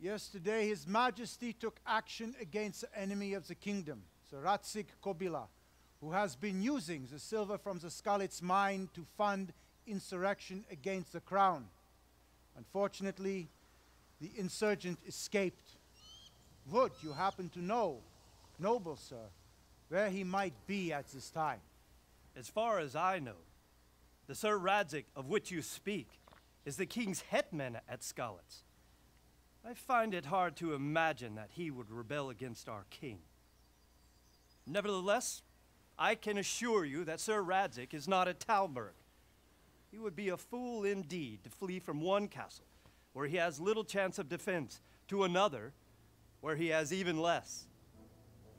Speaker 13: Yesterday, His Majesty took action against the enemy of the kingdom, Sir Ratzik Kobila, who has been using the silver from the Skalitz mine to fund insurrection against the crown. Unfortunately, the insurgent escaped. Would you happen to know, noble sir, where he might be at this time?
Speaker 12: As far as I know, the Sir Radzik of which you speak is the king's hetman at Skalitz. I find it hard to imagine that he would rebel against our king. Nevertheless, I can assure you that Sir Radzik is not at Talmberg. He would be a fool indeed to flee from one castle, where he has little chance of defense, to another, where he has even less.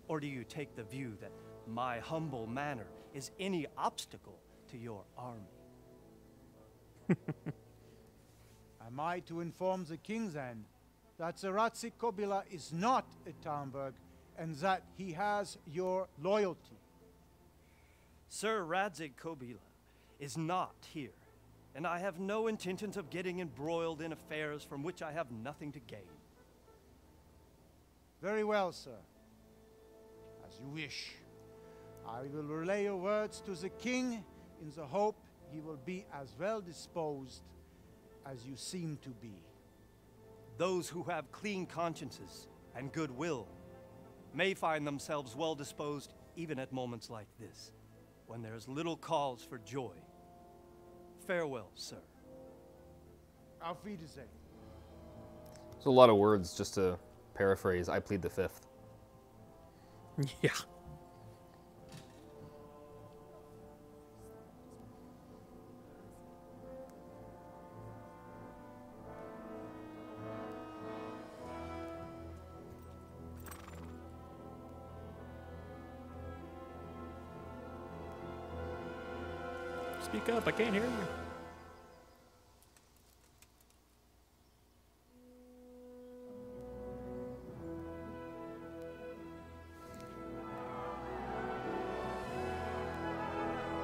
Speaker 12: Or do you take the view that my humble manner is any obstacle to your army?
Speaker 13: Am I to inform the king's end that Sir Ratzik Kobila is not at Talmberg and that he has your loyalty?
Speaker 12: Sir Radzik Kobila is not here, and I have no intentions of getting embroiled in affairs from which I have nothing to gain.
Speaker 13: Very well, sir. As you wish. I will relay your words to the king in the hope he will be as well disposed as you seem to be.
Speaker 12: Those who have clean consciences and goodwill may find themselves well disposed even at moments like this, when there's little cause for joy. Farewell, sir.
Speaker 13: Auf Wiedersehen.
Speaker 1: There's a lot of words, just to paraphrase, I plead the fifth.
Speaker 2: Yeah. Speak up, I can't hear you.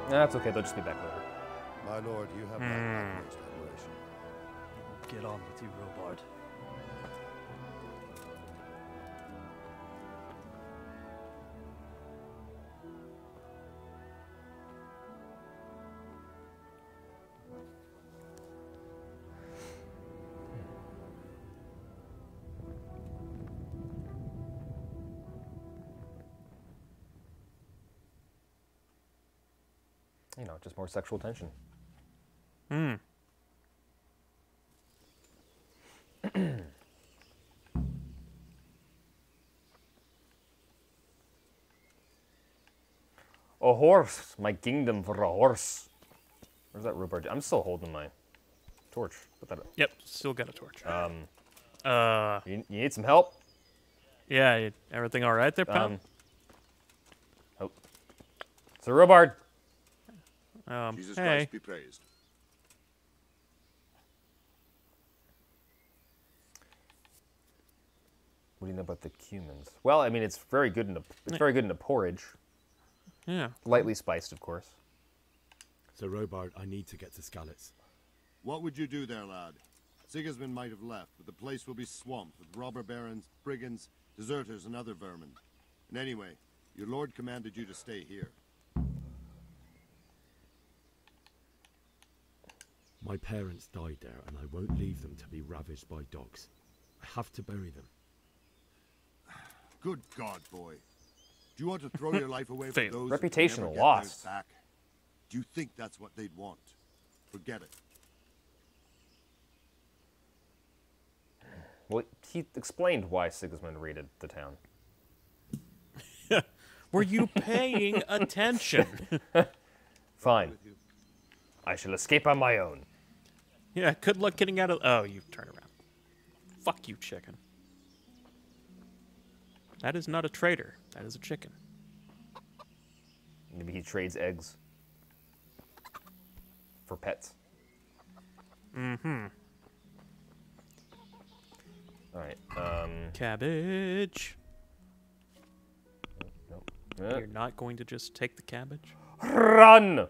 Speaker 1: That's okay, they'll just be back later.
Speaker 15: My lord, you have my utmost admiration.
Speaker 12: Get on with you, Robard.
Speaker 1: You know, just more sexual tension.
Speaker 2: Hmm.
Speaker 1: A horse, my kingdom for a horse. Where's that rhubarb? I'm still holding my torch. Put that up.
Speaker 2: Yep, still got a torch.
Speaker 1: You need some help?
Speaker 2: Yeah, everything all right there, pal?
Speaker 1: Oh. Sir Robard.
Speaker 15: Jesus
Speaker 2: hey.
Speaker 15: Christ be praised.
Speaker 1: What do you know about the cumins? Well, I mean, it's very good in a porridge.
Speaker 2: Yeah.
Speaker 1: Lightly spiced, of course.
Speaker 8: So, Robard, I need to get to Skalitz.
Speaker 4: What would you do there, lad? Sigismund might have left, but the place will be swamped with robber barons, brigands, deserters, and other vermin. And anyway, your lord commanded you to stay here.
Speaker 8: My parents died there, and I won't leave them to be ravaged by dogs. I have to bury them.
Speaker 4: Good God, boy. Do you want to throw your life away for those
Speaker 1: Reputational
Speaker 4: who never get
Speaker 1: loss.
Speaker 4: theirs back? Do you think that's what they'd want? Forget it.
Speaker 1: Well, he explained why Sigismund raided the town.
Speaker 2: Were you paying attention?
Speaker 1: Fine. I shall escape on my own.
Speaker 2: Yeah, good luck getting out of... Oh, you turn around. Fuck you, chicken. That is not a traitor. That is a chicken.
Speaker 1: Maybe he trades eggs for pets.
Speaker 2: Mm-hmm.
Speaker 1: All right.
Speaker 2: Cabbage.
Speaker 1: Nope.
Speaker 2: You're not going to just take the cabbage?
Speaker 1: Run!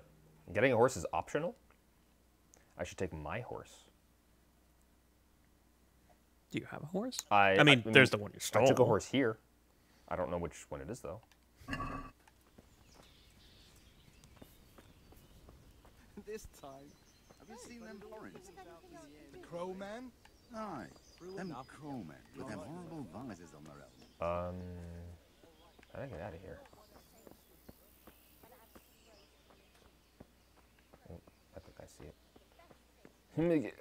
Speaker 1: Getting a horse is optional? I should take my horse.
Speaker 2: Do you have a horse?
Speaker 1: I
Speaker 2: mean, there's the one you stole.
Speaker 1: I took a horse here. I don't know which one it is, though.
Speaker 17: This time, have you seen them foreigners?
Speaker 18: The Crow Man?
Speaker 17: Aye, them crowmen with them horrible visors on their elbows.
Speaker 1: How do I get out of here? Oh, I think I see it. Let me get...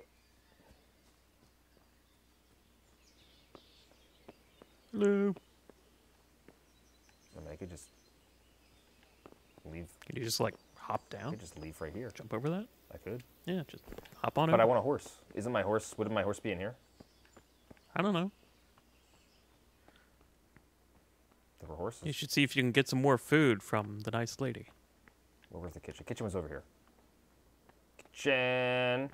Speaker 2: Hello.
Speaker 1: I mean, I could just leave.
Speaker 2: Can you just, like, hop down?
Speaker 1: I could just leave right here.
Speaker 2: Jump over that?
Speaker 1: I could.
Speaker 2: Yeah, just hop on it.
Speaker 1: But I want a horse. Isn't my horse... Wouldn't my horse be in here?
Speaker 2: I don't know.
Speaker 1: There were horses.
Speaker 2: You should see if you can get some more food from the nice lady.
Speaker 1: Where was the kitchen? Kitchen was over here. Kitchen.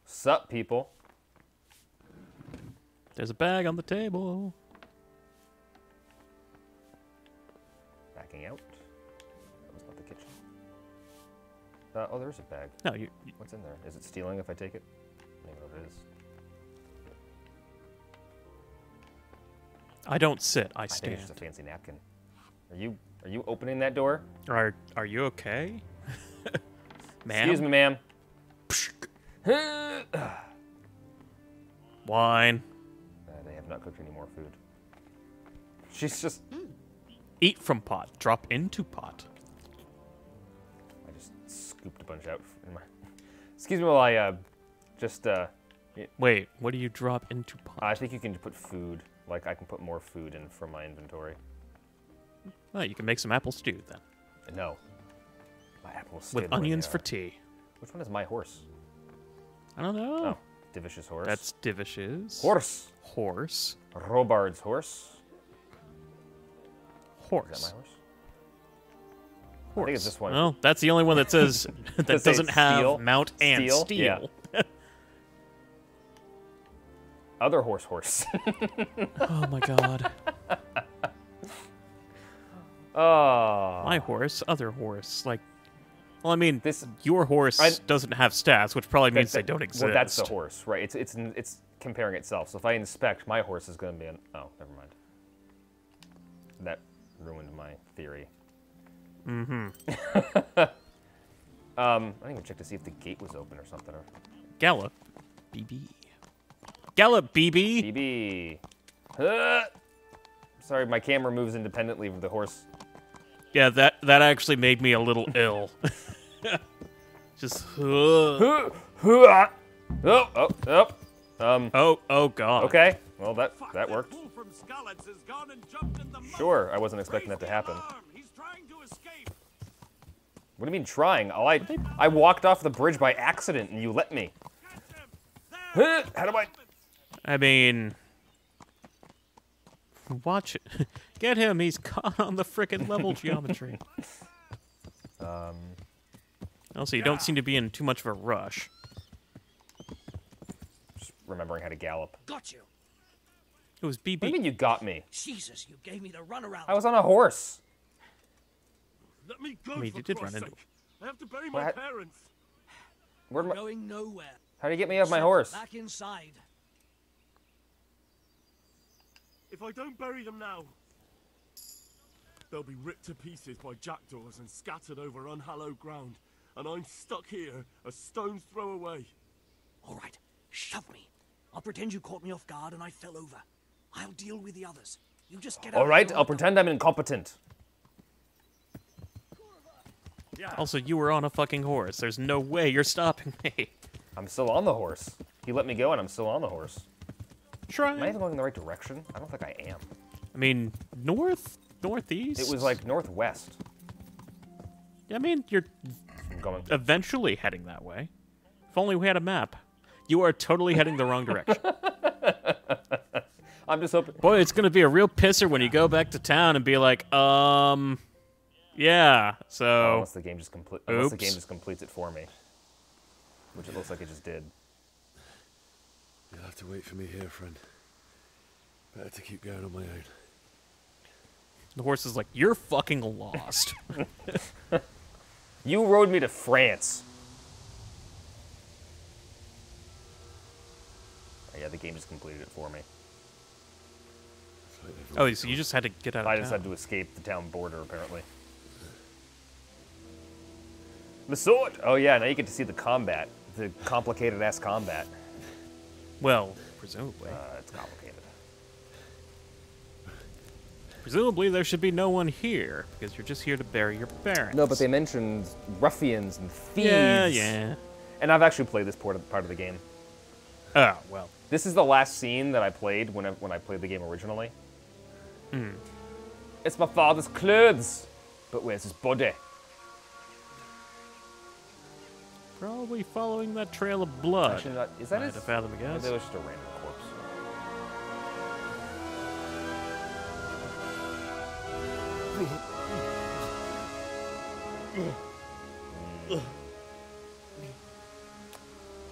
Speaker 1: Sup, people?
Speaker 2: There's a bag on the table.
Speaker 1: Backing out. That was not the kitchen. Oh, there's a bag.
Speaker 2: No, you...
Speaker 1: What's in there? Is it stealing if I take it? Maybe it is.
Speaker 2: I don't sit. I
Speaker 1: I think
Speaker 2: stand.
Speaker 1: it's just a fancy napkin. Are you opening that door?
Speaker 2: Are you okay? Ma'am?
Speaker 1: Excuse me, ma'am.
Speaker 2: Wine.
Speaker 1: They have not cooked any more food. She's just...
Speaker 2: Eat from pot. Drop into pot.
Speaker 1: I just scooped a bunch out. In my... Excuse me while I just...
Speaker 2: Wait, what do you drop into pot?
Speaker 1: I think you can put food. Like, I can put more food in from my inventory.
Speaker 2: Well, you can make some apple stew then.
Speaker 1: No. My apple stew.
Speaker 2: With onions for tea.
Speaker 1: Which one is my horse?
Speaker 2: I don't know.
Speaker 1: Oh, Divish's horse.
Speaker 2: That's Divish's.
Speaker 1: Horse.
Speaker 2: Horse.
Speaker 1: Robard's horse.
Speaker 2: Horse.
Speaker 1: Is that my horse?
Speaker 2: Horse.
Speaker 1: I think it's this one.
Speaker 2: Well, that's the only one that says that
Speaker 1: Does it say
Speaker 2: doesn't have
Speaker 1: steel?
Speaker 2: mount and
Speaker 1: Steel?
Speaker 2: steel.
Speaker 1: Yeah. Other horse.
Speaker 2: Oh my god.
Speaker 1: Oh.
Speaker 2: My horse, other horse. Like, well, I mean, your horse doesn't have stats, which probably means they don't exist.
Speaker 1: Well, that's the horse, right? It's comparing itself. So if I inspect, my horse is going to be an... Oh, never mind. That ruined my theory.
Speaker 2: Mm-hmm.
Speaker 1: I didn't even check to see if the gate was open or something.
Speaker 2: Gallop. BB. Gallop, BB.
Speaker 1: BB. Sorry, my camera moves independently of the horse.
Speaker 2: Yeah, that actually made me a little ill. Just.
Speaker 1: Oh
Speaker 2: god.
Speaker 1: Okay, well that worked. Sure, I wasn't expecting that to happen. What do you mean trying? I walked off the bridge by accident and you let me. How do I...
Speaker 2: I mean... Watch it. Get him, he's caught on the frickin' level geometry. Also, you don't seem to be in too much of a rush.
Speaker 1: Just remembering how to gallop.
Speaker 16: Got you.
Speaker 2: It was BB.
Speaker 1: What do you mean you got me?
Speaker 16: Jesus, you gave me the runaround.
Speaker 1: I was on a horse.
Speaker 11: Let me go.
Speaker 2: I mean, you did run into.
Speaker 11: I have to bury my
Speaker 1: What?
Speaker 11: parents.
Speaker 1: Where'd my...
Speaker 16: Going nowhere.
Speaker 1: How do you get me off my horse?
Speaker 16: Back inside.
Speaker 11: If I don't bury them now, they'll be ripped to pieces by jackdaws and scattered over unhallowed ground, and I'm stuck here, a stone's throw away.
Speaker 16: All right, shove me. I'll pretend you caught me off guard and I fell over. I'll deal with the others. You just get out.
Speaker 1: All right, I'll pretend I'm incompetent.
Speaker 2: Also, you were on a fucking horse. There's no way you're stopping me.
Speaker 1: I'm still on the horse. He let me go and I'm still on the horse.
Speaker 2: Try.
Speaker 1: Am I even going in the right direction? I don't think I am.
Speaker 2: I mean, northeast?
Speaker 1: It was like northwest.
Speaker 2: I mean, you're eventually heading that way. If only we had a map. You are totally heading the wrong direction.
Speaker 1: I'm just hoping.
Speaker 2: Boy, it's going to be a real pisser when you go back to town and be like, yeah, so...
Speaker 1: Unless the game just completes it for me. Which it looks like it just did.
Speaker 8: You'll have to wait for me here, friend. Better to keep going on my own.
Speaker 2: The horse is like, you're fucking lost.
Speaker 1: You rode me to France. Oh, yeah, the game just completed it for me.
Speaker 2: Oh, so you just had to get out of town.
Speaker 1: I just had to escape the town border, apparently. The sword! Oh yeah, now you get to see the combat. The complicated-ass combat.
Speaker 2: Well, presumably.
Speaker 1: It's complicated.
Speaker 2: Presumably there should be no one here, because you're just here to bury your parents.
Speaker 1: No, but they mentioned ruffians and thieves.
Speaker 2: Yeah.
Speaker 1: And I've actually played this part of the game.
Speaker 2: Oh, well.
Speaker 1: This is the last scene that I played when I played the game originally. It's my father's clothes, but where's his body?
Speaker 2: Probably following that trail of blood.
Speaker 1: Actually, not, is that
Speaker 2: his? Fathom a guess.
Speaker 1: That was just a random corpse.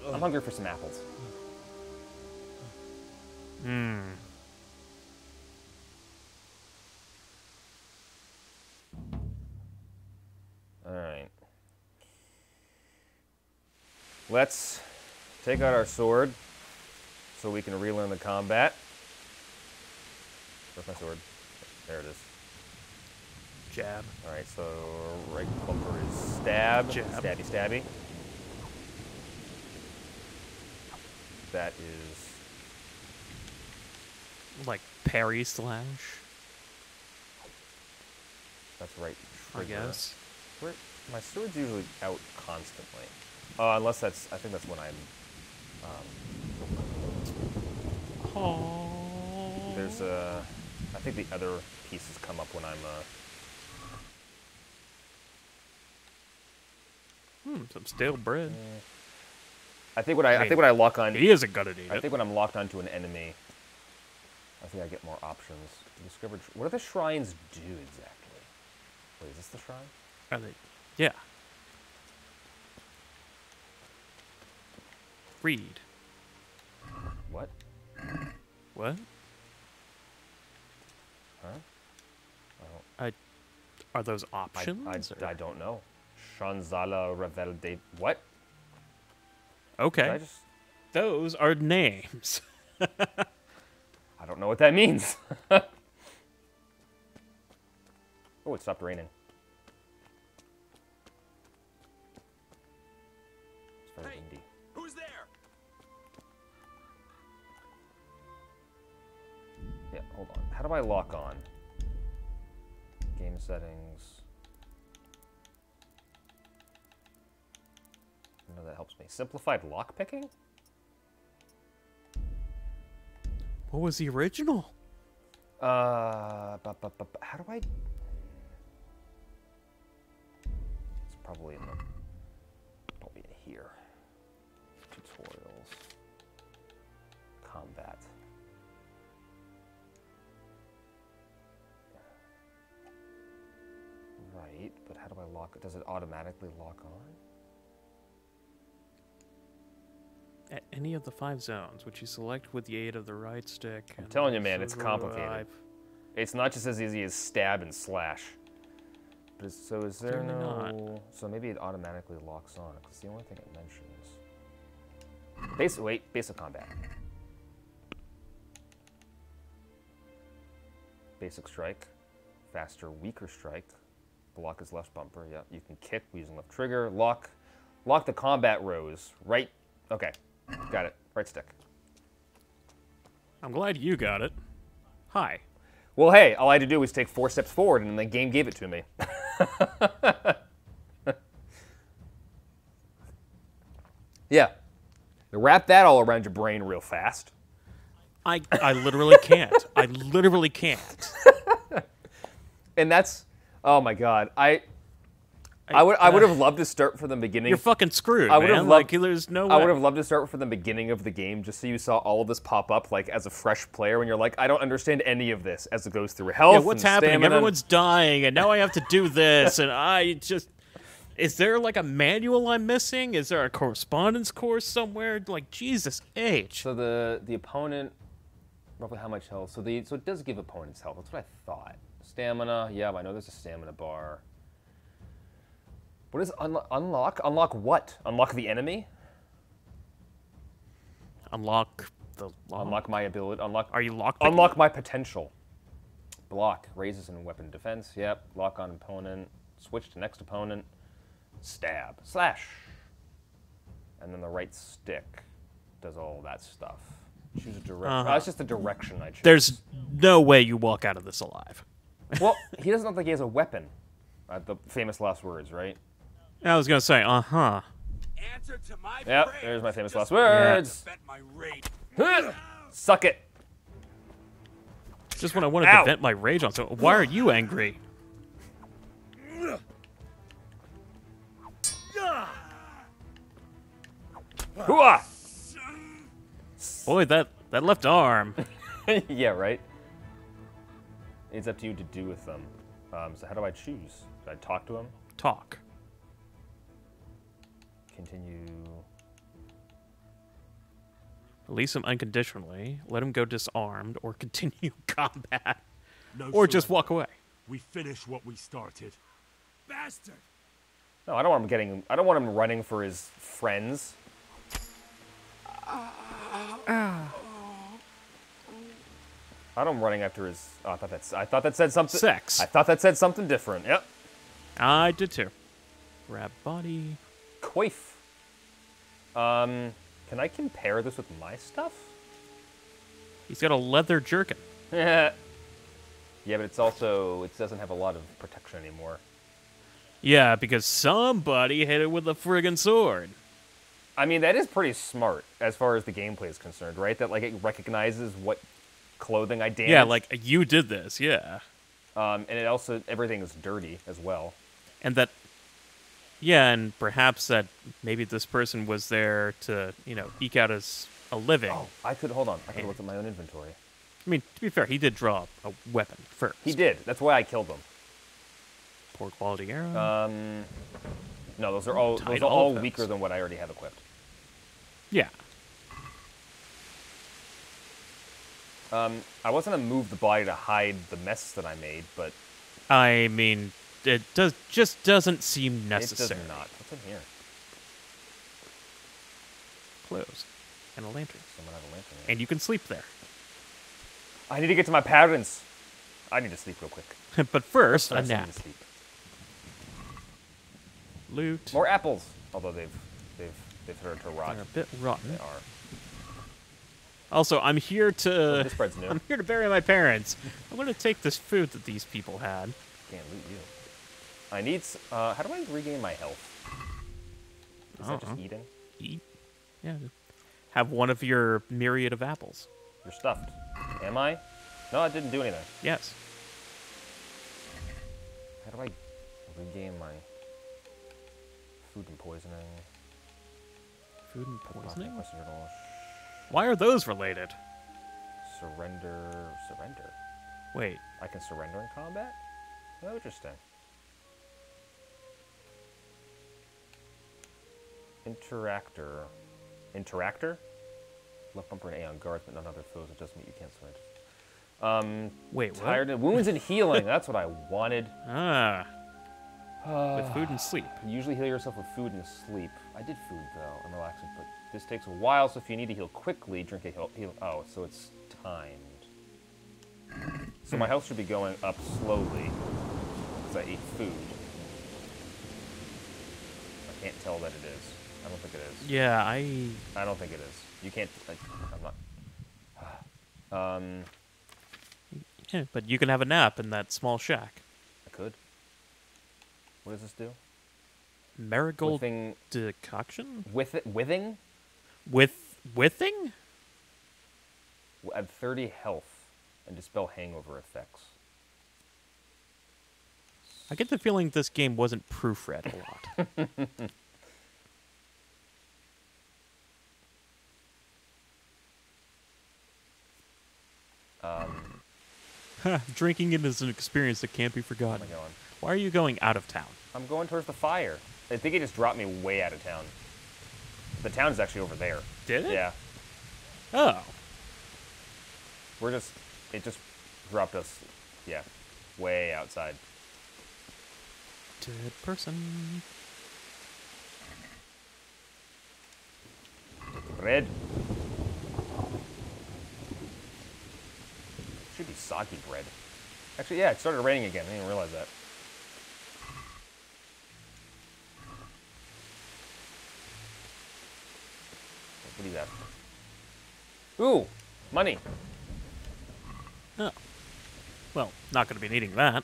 Speaker 1: I'm hungry for some apples. Alright. Let's take out our sword so we can relearn the combat. Where's my sword? There it is.
Speaker 2: Jab.
Speaker 1: Alright, so right bumper is stab.
Speaker 2: Jab.
Speaker 1: Stabby stabby. That is...
Speaker 2: like parry slash?
Speaker 1: That's right.
Speaker 2: I guess.
Speaker 1: My sword's usually out constantly. Unless that's... I think that's when I'm... There's a... I think the other pieces come up when I'm...
Speaker 2: Some stale bread.
Speaker 1: I think when I lock on...
Speaker 2: He isn't gonna need it.
Speaker 1: I think when I'm locked onto an enemy, I think I get more options. Discovered... What do the shrines do exactly? Wait, is this the shrine?
Speaker 2: Are they? Yeah. Read.
Speaker 1: What?
Speaker 2: What?
Speaker 1: Huh?
Speaker 2: Are those options?
Speaker 1: I don't know. Shanzala Revel de... What?
Speaker 2: Okay. Those are names.
Speaker 1: I don't know what that means. Oh, it stopped raining. It's very windy.
Speaker 11: Who's there?
Speaker 1: Yeah, hold on. How do I lock on? Game settings. I know that helps me. Simplified lockpicking?
Speaker 2: What was the original?
Speaker 1: How do I... It's probably in here. Tutorials. Combat. Right, but how do I lock it? Does it automatically lock on?
Speaker 2: At any of the 5 zones, which you select with the aid of the right stick.
Speaker 1: I'm telling you, man, it's complicated. It's not just as easy as stab and slash. But so is there no... So maybe it automatically locks on, because the only thing it mentions... basic combat. Basic strike. Faster, weaker strike. Block is left bumper, yep. You can kick using left trigger. Lock the combat rows. Right, okay. Got it. Right stick.
Speaker 2: I'm glad you got it. Hi.
Speaker 1: Well, hey, all I had to do was take 4 steps forward, and the game gave it to me. Yeah. Wrap that all around your brain real fast.
Speaker 2: I literally can't. I literally can't.
Speaker 1: And that's... Oh, my God. I would have loved to start from the beginning.
Speaker 2: You're fucking screwed,
Speaker 1: I would
Speaker 2: man.
Speaker 1: have loved,
Speaker 2: like, there's no way.
Speaker 1: I would have loved to start from the beginning of the game just so you saw all of this pop up like as a fresh player when you're like, I don't understand any of this as it goes through health.
Speaker 2: Yeah, what's
Speaker 1: and
Speaker 2: happening?
Speaker 1: Stamina.
Speaker 2: Everyone's dying, and now I have to do this, and I just... Is there like a manual I'm missing? Is there a correspondence course somewhere? Like, Jesus H.
Speaker 1: So the opponent, roughly how much health? So it does give opponents health. That's what I thought. Stamina, yeah, I know there's a stamina bar. What is unlock? Unlock what? Unlock the enemy?
Speaker 2: Unlock the lock?
Speaker 1: Unlock my ability. Unlock.
Speaker 2: Are you locked?
Speaker 1: Unlock my potential. Block raises in weapon defense. Yep. Lock on opponent. Switch to next opponent. Stab. Slash. And then the right stick does all that stuff. Choose a direction. That's just the direction I choose.
Speaker 2: There's no way you walk out of this alive.
Speaker 1: Well, he doesn't look like he has a weapon. The famous last words, right?
Speaker 2: I was gonna say, uh-huh.
Speaker 18: Answer to my
Speaker 1: Yep,
Speaker 18: praise.
Speaker 1: there's my famous last words.
Speaker 18: Vent my rage.
Speaker 1: Suck it.
Speaker 2: Just when I wanted to vent my rage on someone. Why are you angry?
Speaker 1: Hooah!
Speaker 2: Boy, that left arm.
Speaker 1: Yeah, right? It's up to you to do with them. So how do I choose? Do I talk to him?
Speaker 2: Talk.
Speaker 1: Continue.
Speaker 2: Release him unconditionally. Let him go disarmed, or continue combat,
Speaker 11: No
Speaker 2: or just
Speaker 11: surrender.
Speaker 2: walk away.
Speaker 11: We finish what we started.
Speaker 18: Bastard!
Speaker 1: No, I don't want him I don't want him running for his friends. I don't running after his. Oh, I thought that said something.
Speaker 2: Sex.
Speaker 1: I thought that said something different. Yep.
Speaker 2: I did too. Grab body.
Speaker 1: Coif. Can I compare this with my stuff?
Speaker 2: He's got a leather jerkin.
Speaker 1: Yeah, but it doesn't have a lot of protection anymore.
Speaker 2: Yeah, because somebody hit it with a friggin' sword.
Speaker 1: I mean, that is pretty smart as far as the gameplay is concerned, right? That like it recognizes what clothing I damaged.
Speaker 2: Yeah, like you did this, yeah.
Speaker 1: And it also everything is dirty as well.
Speaker 2: And that, yeah, and perhaps that maybe this person was there to, eke out as a living.
Speaker 1: Oh, I could look at my own inventory.
Speaker 2: I mean, to be fair, he did draw a weapon first.
Speaker 1: He did. That's why I killed him.
Speaker 2: Poor quality arrow.
Speaker 1: No, those are all weaker than what I already have equipped.
Speaker 2: Yeah.
Speaker 1: I wasn't gonna move the body to hide the mess that I made, but
Speaker 2: I mean, it just doesn't seem necessary.
Speaker 1: It does not. What's in here?
Speaker 2: Clothes and a lantern.
Speaker 1: Someone have a lantern.
Speaker 2: And you can sleep there.
Speaker 1: I need to get to my parents. I need to sleep real quick.
Speaker 2: But first, a
Speaker 1: I need
Speaker 2: nap.
Speaker 1: to sleep.
Speaker 2: Loot.
Speaker 1: More apples, although they've started to rot.
Speaker 2: They're a bit rotten.
Speaker 1: They are.
Speaker 2: Also, I'm here to.
Speaker 1: Oh, this bread's new.
Speaker 2: I'm here to bury my parents. I'm going to take this food that these people had.
Speaker 1: Can't loot you. I need. How do I regain my health? Is that just eating?
Speaker 2: Eat. Yeah. Have one of your myriad of apples.
Speaker 1: You're stuffed. Am I? No, I didn't do anything.
Speaker 2: Yes.
Speaker 1: How do I regain my? Food and poisoning.
Speaker 2: Food and poisoning?
Speaker 1: Western Journal.
Speaker 2: Why are those related?
Speaker 1: Surrender.
Speaker 2: Wait.
Speaker 1: I can surrender in combat? Oh, interesting. Interactor? Left bumper and A on guards, but none other foes. It doesn't mean you can't surrender.
Speaker 2: Wait, what?
Speaker 1: Tired. Wounds and healing. That's what I wanted.
Speaker 2: Ah. With food and sleep.
Speaker 1: Usually heal yourself with food and sleep. I did food though. I'm relaxing, but this takes a while. So if you need to heal quickly, drink a heal. Oh, so it's timed. So my health should be going up slowly because I ate food. I can't tell that it is. I don't think it is.
Speaker 2: Yeah,
Speaker 1: I don't think it is. You can't. I'm not.
Speaker 2: Yeah, but you can have a nap in that small shack.
Speaker 1: I could. What does this do?
Speaker 2: Marigold decoction?
Speaker 1: Withing?
Speaker 2: Withing?
Speaker 1: Add 30 health and dispel hangover effects.
Speaker 2: I get the feeling this game wasn't proofread a lot. Drinking it is an experience that can't be forgotten.
Speaker 1: Where am I going?
Speaker 2: Why are you going out of town?
Speaker 1: I'm going towards the fire. I think it just dropped me way out of town. The town is actually over there.
Speaker 2: Did it?
Speaker 1: Yeah.
Speaker 2: Oh.
Speaker 1: It just dropped us, yeah, way outside.
Speaker 2: Dead person.
Speaker 1: Bread. Should be soggy bread. Actually, yeah, it started raining again. I didn't even realize that. What do you got? Ooh, money.
Speaker 2: Oh. Well, not going to be needing that.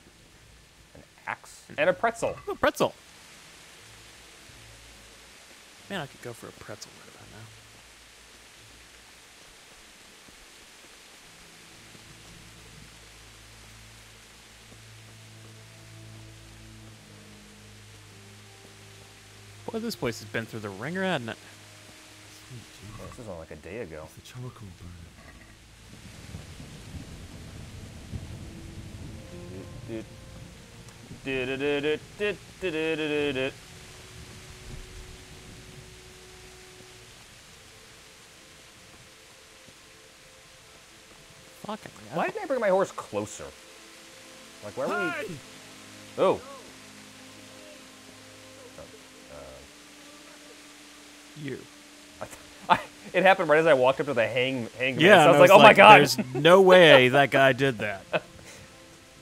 Speaker 1: An axe. And a pretzel.
Speaker 2: Oh, pretzel. Man, I could go for a pretzel right about now. Boy, this place has been through the ringer, hasn't it?
Speaker 1: Yeah, this was only like a day ago.
Speaker 8: The charcoal burner.
Speaker 2: Fucking
Speaker 1: Why didn't I bring my horse closer? Like, why were we... Oh.
Speaker 2: You.
Speaker 1: It happened right as I walked up to the hangman.
Speaker 2: Yeah,
Speaker 1: so I was like, oh my god.
Speaker 2: There's no way that guy did that.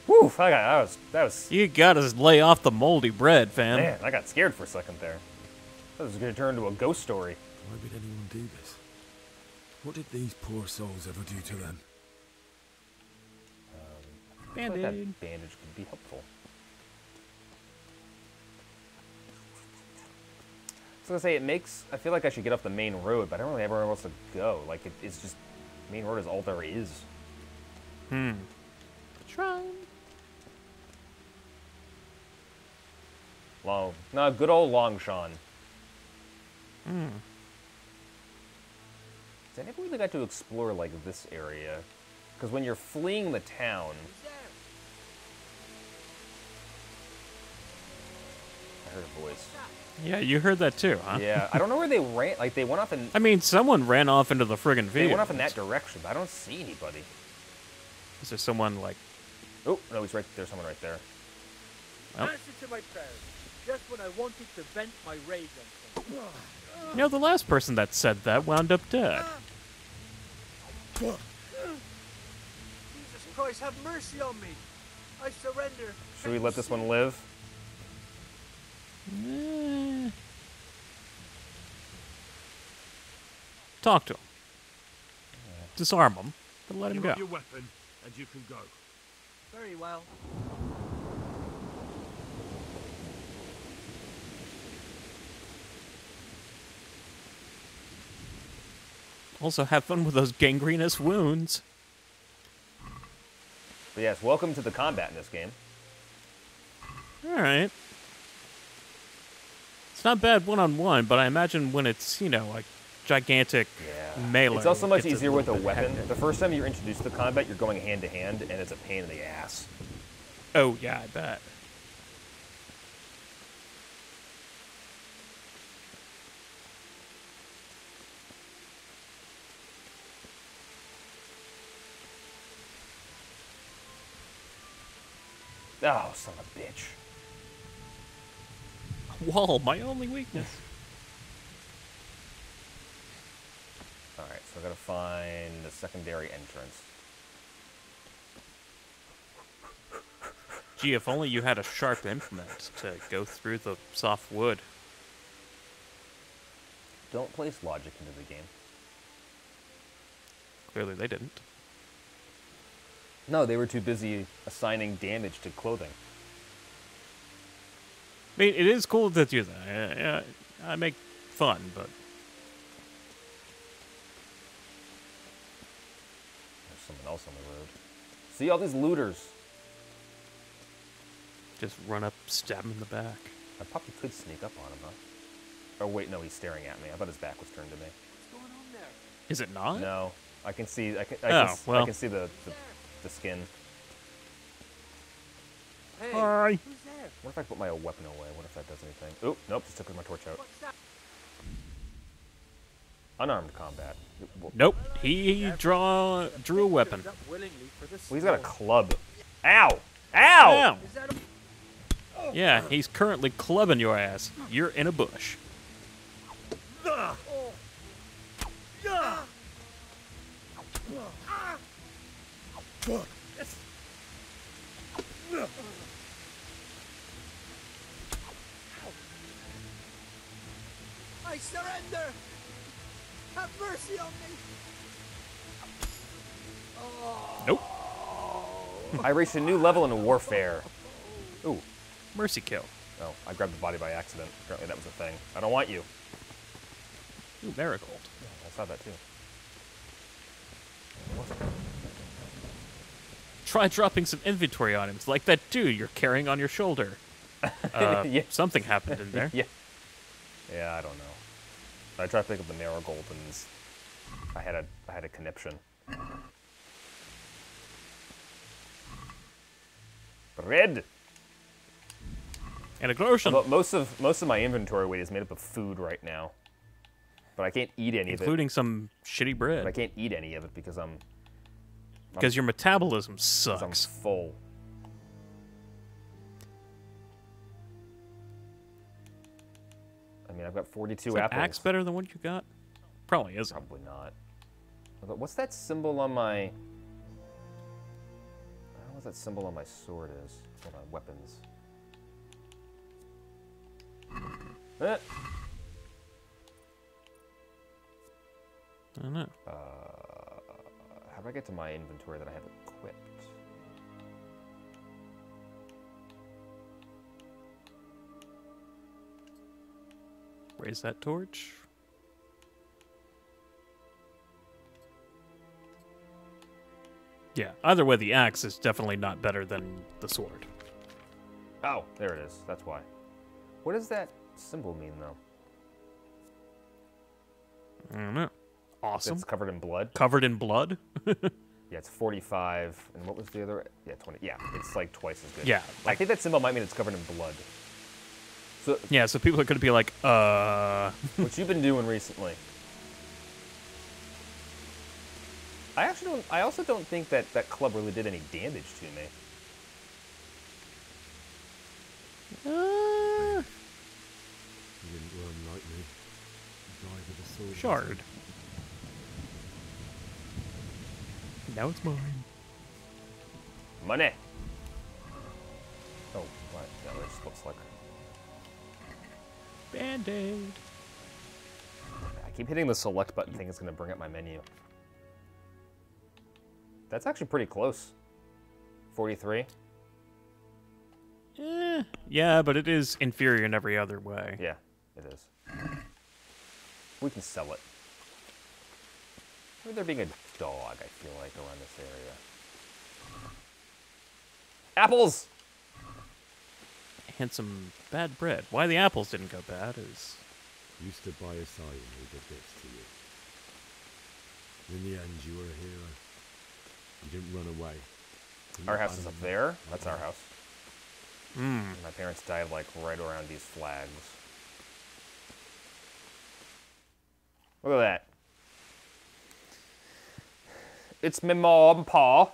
Speaker 1: Whew, that was...
Speaker 2: You gotta lay off the moldy bread, fam.
Speaker 1: Man, I got scared for a second there. This was going to turn into a ghost story.
Speaker 8: Why would anyone do this? What did these poor souls ever do to them?
Speaker 1: I feel like that bandage could be helpful. I was gonna say, I feel like I should get off the main road, but I don't really have anywhere else to go. Like, it's just, main road is all there is.
Speaker 2: Try.
Speaker 1: No, good old Longshan. I never really got to explore, like, this area. Because when you're fleeing the town... I heard a voice.
Speaker 2: Yeah, you heard that too, huh?
Speaker 1: Yeah, I don't know where they ran. Like, they went off in...
Speaker 2: I mean, someone ran off into the friggin' field.
Speaker 1: They went off in that direction, but I don't see anybody.
Speaker 2: Is there someone, like...
Speaker 1: Oh, no, he's right there. There's someone right there.
Speaker 2: Oh.
Speaker 19: Answer to my prayers, just when I wanted to vent my rage on things.
Speaker 2: You know, the last person that said that wound up dead.
Speaker 19: Jesus Christ, have mercy on me. I surrender.
Speaker 1: Should we let this one live?
Speaker 2: Talk to him. Disarm him, but let him
Speaker 11: Give
Speaker 2: go.
Speaker 11: up your weapon, and you can go.
Speaker 19: Very well.
Speaker 2: Also, have fun with those gangrenous wounds.
Speaker 1: But yes, welcome to the combat in this game.
Speaker 2: Alright. It's not bad one-on-one, but I imagine when it's, like, gigantic melee.
Speaker 1: It's also much
Speaker 2: it's
Speaker 1: easier with a
Speaker 2: little bit
Speaker 1: weapon.
Speaker 2: hectic.
Speaker 1: The first time you're introduced to combat, you're going hand to hand, and it's a pain in the ass.
Speaker 2: Oh, yeah, I bet.
Speaker 1: Oh, son of a bitch.
Speaker 2: Wall, my only weakness.
Speaker 1: Alright, so I gotta find the secondary entrance.
Speaker 2: Gee, if only you had a sharp implement to go through the soft wood.
Speaker 1: Don't place logic into the game.
Speaker 2: Clearly they didn't.
Speaker 1: No, they were too busy assigning damage to clothing.
Speaker 2: I mean, it is cool to do that. I make fun, but...
Speaker 1: There's someone else on the road. See all these looters?
Speaker 2: Just run up, stab him in the back.
Speaker 1: I probably could sneak up on him, huh? Oh, wait, no, he's staring at me. I thought his back was turned to me.
Speaker 2: Is it not?
Speaker 1: No. I can see... I can see the skin.
Speaker 19: Hey,
Speaker 2: Hi.
Speaker 19: who's there?
Speaker 1: What if I put my weapon away? What if that does anything? Oh, nope, just took my torch out. Unarmed combat.
Speaker 2: Nope, he drew a weapon.
Speaker 1: Well, he's got a club. Ow! Ow!
Speaker 2: Ow! Yeah, he's currently clubbing your ass. You're in a bush.
Speaker 18: I surrender! Have mercy on me!
Speaker 2: Nope.
Speaker 1: I reached a new level in warfare. Ooh.
Speaker 2: Mercy kill.
Speaker 1: Oh, I grabbed the body by accident. Apparently that was a thing. I don't want you.
Speaker 2: Ooh, marigold.
Speaker 1: Yeah, I saw that too.
Speaker 2: Try dropping some inventory items, like that dude you're carrying on your shoulder.
Speaker 1: Yeah.
Speaker 2: Something happened in there.
Speaker 1: Yeah. Yeah, I don't know. I tried to pick up the marigold and I had a conniption. Bread.
Speaker 2: And a groschen.
Speaker 1: Although most of my inventory weight is made up of food right now, but I can't eat any of it.
Speaker 2: Including some shitty bread.
Speaker 1: But I can't eat any of it because I'm
Speaker 2: because your metabolism
Speaker 1: I'm
Speaker 2: sucks.
Speaker 1: full. I mean, I've got 42
Speaker 2: Is that
Speaker 1: apples.
Speaker 2: axe better than what you got? Probably isn't.
Speaker 1: Probably not. But what's that symbol on my? I don't know what that symbol on my sword is. Hold on, weapons. Eh.
Speaker 2: I don't know.
Speaker 1: How do I get to my inventory that I have equipped?
Speaker 2: Raise that torch. Yeah, either way, the axe is definitely not better than the sword.
Speaker 1: Oh, there it is. That's why. What does that symbol mean, though?
Speaker 2: I don't know. Awesome.
Speaker 1: It's covered in blood.
Speaker 2: Covered in blood?
Speaker 1: Yeah, it's 45. And what was the other? Yeah, 20. Yeah, it's like twice as good.
Speaker 2: Yeah,
Speaker 1: I think that symbol might mean it's covered in blood. So
Speaker 2: yeah, so people are going to be like,
Speaker 1: what you've been doing recently. I also don't think that that club really did any damage to me.
Speaker 8: You didn't run like me. You died with a sword.
Speaker 2: Shard. Now it's mine.
Speaker 1: Money. Oh, what? No, it just looks like.
Speaker 2: Band-Aid.
Speaker 1: I keep hitting the select button thing. It's going to bring up my menu. That's actually pretty close. 43.
Speaker 2: Yeah, but it is inferior in every other way.
Speaker 1: Yeah, it is. We can sell it. Maybe there being a dog, I feel like, around this area. Apples!
Speaker 2: hint some bad bread. Why the apples didn't go bad is...
Speaker 8: You stood by his side when he did this to you. In the end, you were a hero. You didn't run away.
Speaker 1: Our house is up there. That's our house.
Speaker 2: Hmm.
Speaker 1: My parents died like right around these flags. Look at that. It's me mom and pa.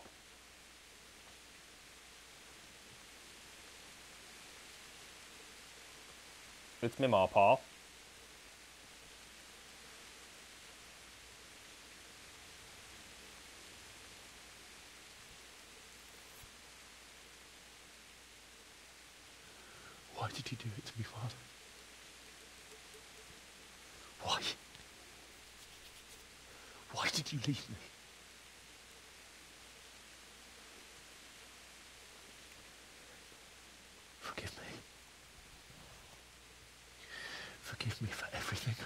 Speaker 1: It's me ma pa.
Speaker 5: Why did you do it to me, Father? Why? Why did you leave me? Forgive me. Forgive me for everything.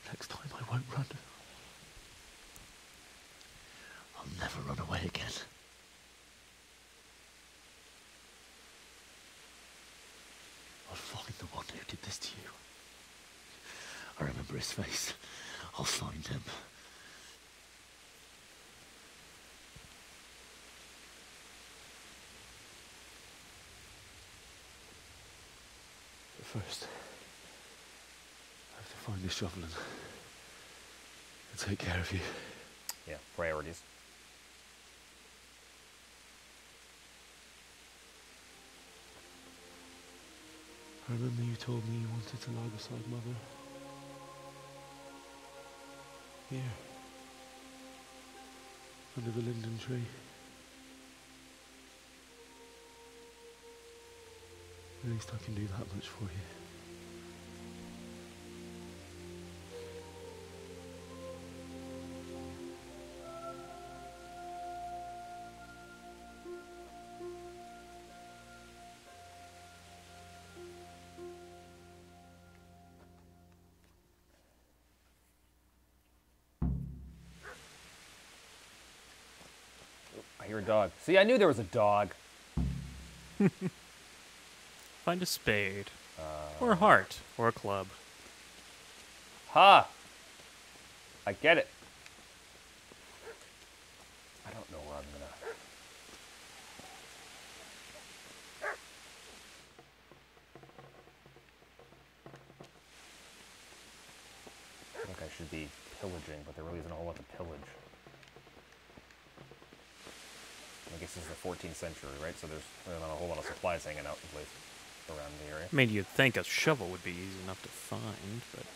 Speaker 5: Next time I won't run. I'll never run away again. I'll find the one who did this to you. I remember his face. I'll find him. But first, I have to find the shovel and take care of you.
Speaker 1: Yeah, priorities.
Speaker 5: I remember you told me you wanted to lie beside Mother. Here. Under the linden tree. At least I can do that much for you.
Speaker 1: I hear a dog. See, I knew there was a dog.
Speaker 2: Find a spade. Or a heart. Or a club.
Speaker 1: Ha! I get it. I don't know where I'm gonna... I think I should be pillaging, but there really isn't a whole lot to pillage. I guess this is the 14th century, right? So there's not a whole lot of supplies hanging out in place around the area.
Speaker 2: I mean, you'd think a shovel would be easy enough to find, but...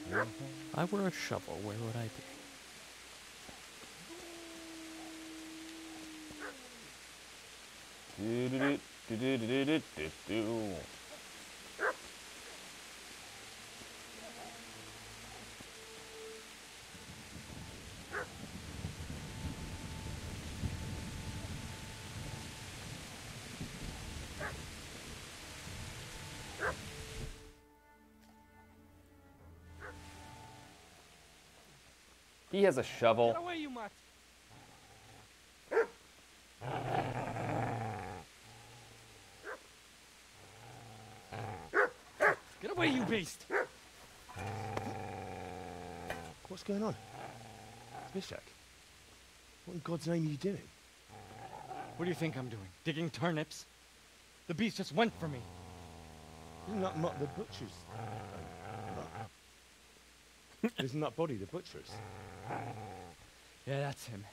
Speaker 2: If I were a shovel, where would I be?
Speaker 1: He has a shovel.
Speaker 19: Get away, you mutt! Get away, you beast!
Speaker 5: What's going on? Mishak, what in God's name are you doing?
Speaker 20: What do you think I'm doing? Digging turnips? The beast just went for me.
Speaker 5: Isn't that not the butcher's? Isn't that body the butcher's?
Speaker 20: Yeah, that's him.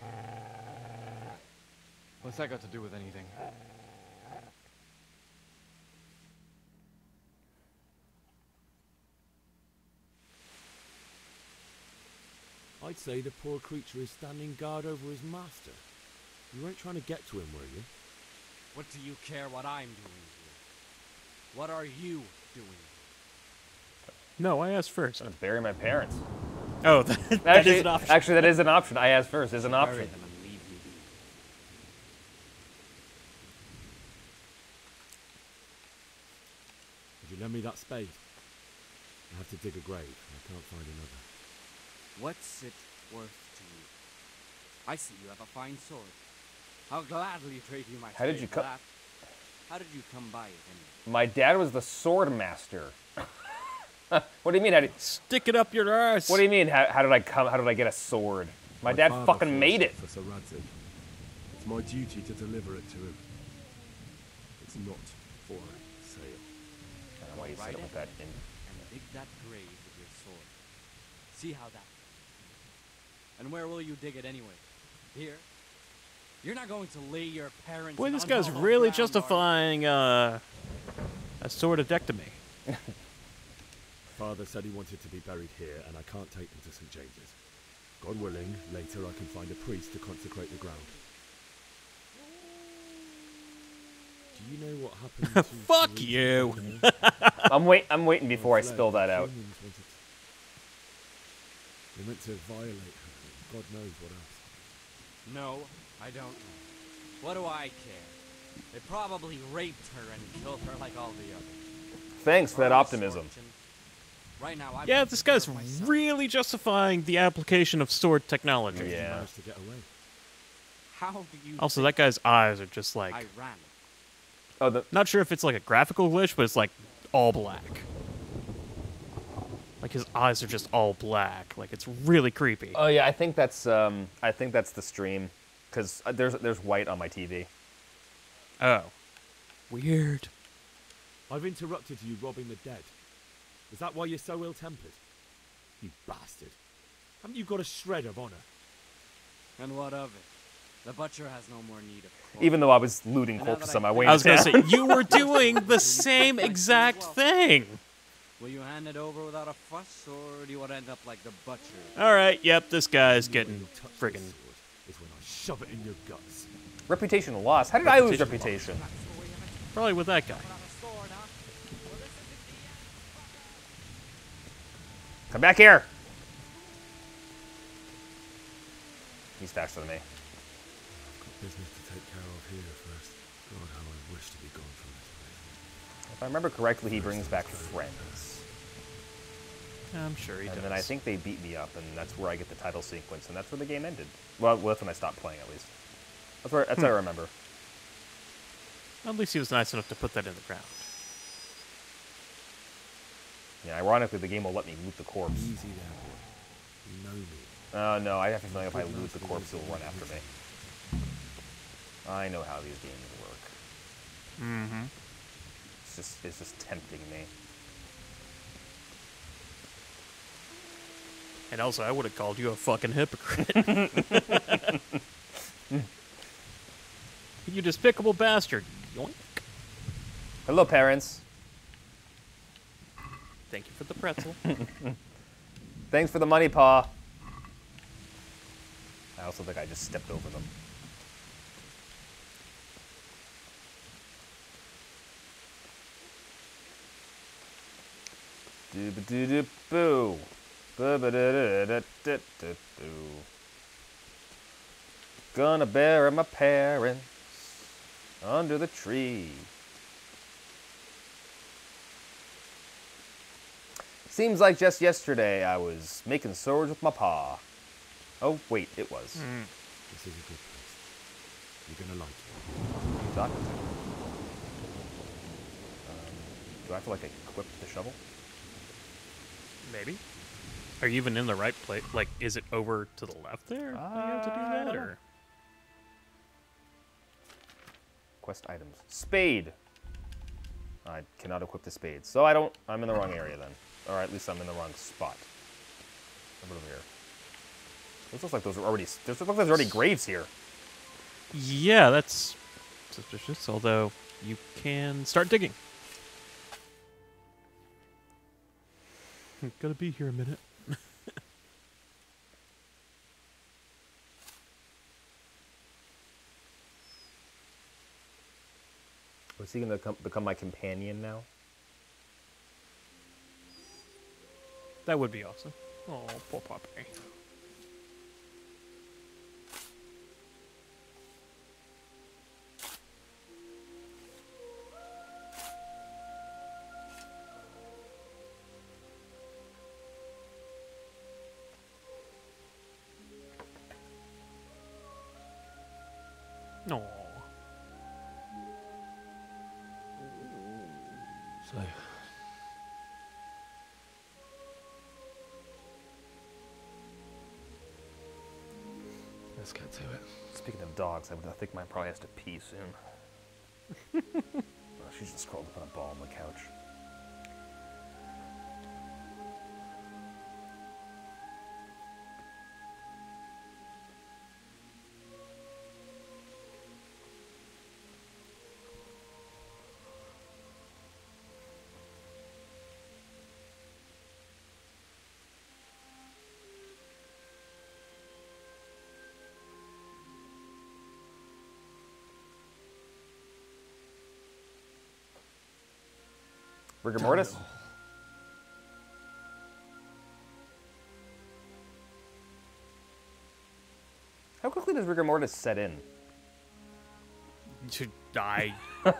Speaker 20: What's that got to do with anything?
Speaker 8: I'd say the poor creature is standing guard over his master. You weren't trying to get to him, were you?
Speaker 20: What do you care what I'm doing here? What are you doing?
Speaker 2: No, I asked first.
Speaker 1: I'm gonna bury my parents.
Speaker 2: Oh, that is an option.
Speaker 1: Actually, that is an option. I asked first. Is an option.
Speaker 20: Bury them and leave me be.
Speaker 8: Would you lend me that spade? I have to dig a grave. I can't find another.
Speaker 20: What's it worth to you? I see you have a fine sword. I'll gladly trade you my
Speaker 1: How did
Speaker 20: spade
Speaker 1: you
Speaker 20: for
Speaker 1: co-
Speaker 20: that. How did you come by it anyway?
Speaker 1: My dad was the sword master. What do you mean? How did
Speaker 2: stick it up your ass?
Speaker 1: What do you mean? How did I come? How did I get a sword? My dad
Speaker 11: father
Speaker 1: fucking
Speaker 11: forged
Speaker 1: made it.
Speaker 11: for Sir Radzig. It's my duty to deliver it to him. It's not for sale.
Speaker 1: I don't know why you said it with that in.
Speaker 20: And dig that grave with your sword. See how that. And where will you dig it anyway? Here? You're not going to lay your parents.
Speaker 2: Boy,
Speaker 20: in
Speaker 2: this guy's
Speaker 20: unhallowed
Speaker 2: really
Speaker 20: ground,
Speaker 2: justifying a swordectomy.
Speaker 8: Father said he wanted to be buried here, and I can't take him to St. James's. God willing, later I can find a priest to consecrate the ground. Do you know what happened to
Speaker 2: Fuck
Speaker 8: Teresa
Speaker 2: you!
Speaker 8: O'Neill?
Speaker 1: I'm waiting before I spill that out.
Speaker 8: They meant to violate her. God knows what else.
Speaker 20: No, I don't know. What do I care? They probably raped her and killed her like all the others.
Speaker 1: Thanks for that optimism.
Speaker 20: Right now, I've
Speaker 2: Yeah,
Speaker 20: got
Speaker 2: this
Speaker 20: to
Speaker 2: guy's
Speaker 20: prove myself.
Speaker 2: really justifying the application of sword technology.
Speaker 1: Yeah.
Speaker 8: Managed to get away.
Speaker 20: How do you
Speaker 2: Also,
Speaker 20: think
Speaker 2: that guy's eyes are just like.
Speaker 20: I ran?
Speaker 1: Oh,
Speaker 2: Not sure if it's like a graphical glitch, but it's like all black. Like his eyes are just all black. Like it's really creepy.
Speaker 1: Oh yeah, I think that's the stream, because there's white on my TV.
Speaker 2: Oh, weird.
Speaker 8: I've interrupted you robbing the dead. Is that why you're so ill-tempered? You bastard. Haven't you got a shred of honor?
Speaker 20: And what of it? The butcher has no more need of corpse.
Speaker 1: Even though I was looting
Speaker 20: And now
Speaker 1: corpses
Speaker 20: that
Speaker 1: on my
Speaker 20: I
Speaker 1: way
Speaker 2: I was
Speaker 1: into
Speaker 2: gonna
Speaker 1: town.
Speaker 2: say you were doing the same exact thing.
Speaker 20: Will you hand it over without a fuss, or do you want to end up like the butcher?
Speaker 2: All right, yep, this guy's getting friggin'.
Speaker 8: Is when I shove it in your guts.
Speaker 1: Reputation lost. How did I lose reputation?
Speaker 2: Probably with that guy.
Speaker 1: Come back here. He's faster than me.
Speaker 8: Business to take care of here first. God, how I wish to be gone from this place.
Speaker 1: If I remember correctly, he brings back friends.
Speaker 2: I'm sure he does.
Speaker 1: And then I think they beat me up, and that's where I get the title sequence, and that's where the game ended. Well, that's when I stopped playing, at least. That's what I remember.
Speaker 2: At least he was nice enough to put that in the ground.
Speaker 1: Yeah, ironically, the game will let me loot the corpse.
Speaker 8: Easy there, boy. You know me.
Speaker 1: No, I have a feeling if I loot the corpse, it'll run after me. I know how these games work.
Speaker 2: Mm-hmm.
Speaker 1: It's just tempting me.
Speaker 2: And also, I would have called you a fucking hypocrite. You despicable bastard. Yoink.
Speaker 1: Hello, parents.
Speaker 2: Thank you for the pretzel.
Speaker 1: Thanks for the money, Pa. I also think I just stepped over them. Doo-ba-doo-doo-boo. Ba-ba-da-da-da-da-da-boo. Gonna bury my parents under the tree. Seems like just yesterday I was making swords with my pa. Oh, wait, it was.
Speaker 8: This is a good place. You're gonna like it.
Speaker 1: Talking to. Do I have to, like, equip the shovel?
Speaker 2: Maybe. Are you even in the right place? Like, is it over to the left there? Do you have to do that, or?
Speaker 1: Quest items. Spade. I cannot equip the spade. So I'm in the wrong area then. Or at least I'm in the wrong spot. Over here. This looks like those are already, there's already graves here.
Speaker 2: Yeah, that's suspicious, although you can start digging. Gonna be here a minute.
Speaker 1: Was he going to become my companion now?
Speaker 2: That would be awesome. Oh, poor puppy.
Speaker 5: So, let's get to it.
Speaker 1: Speaking of dogs, I think mine probably has to pee soon. Oh, she's just curled up on a ball on the couch. Rigor mortis? How quickly does rigor mortis set in?
Speaker 2: I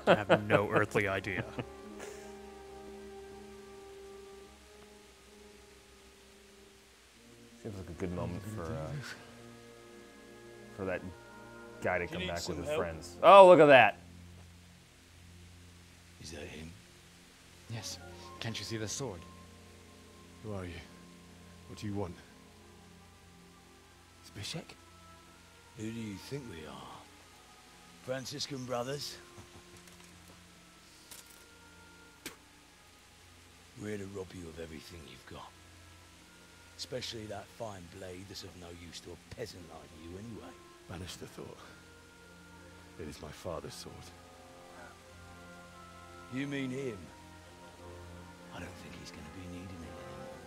Speaker 2: have no earthly idea.
Speaker 1: Seems like a good moment for that guy to come back with his friends. Oh, look at that!
Speaker 17: Is that him?
Speaker 20: Yes. Can't you see the sword?
Speaker 5: Who are you? What do you want?
Speaker 17: Zbyszek? Who do you think we are? Franciscan brothers? We're here to rob you of everything you've got. Especially that fine blade that's of no use to a peasant like you anyway.
Speaker 5: Banish the thought. It is my father's sword.
Speaker 17: You mean him? I don't think he's going to be needing it anymore.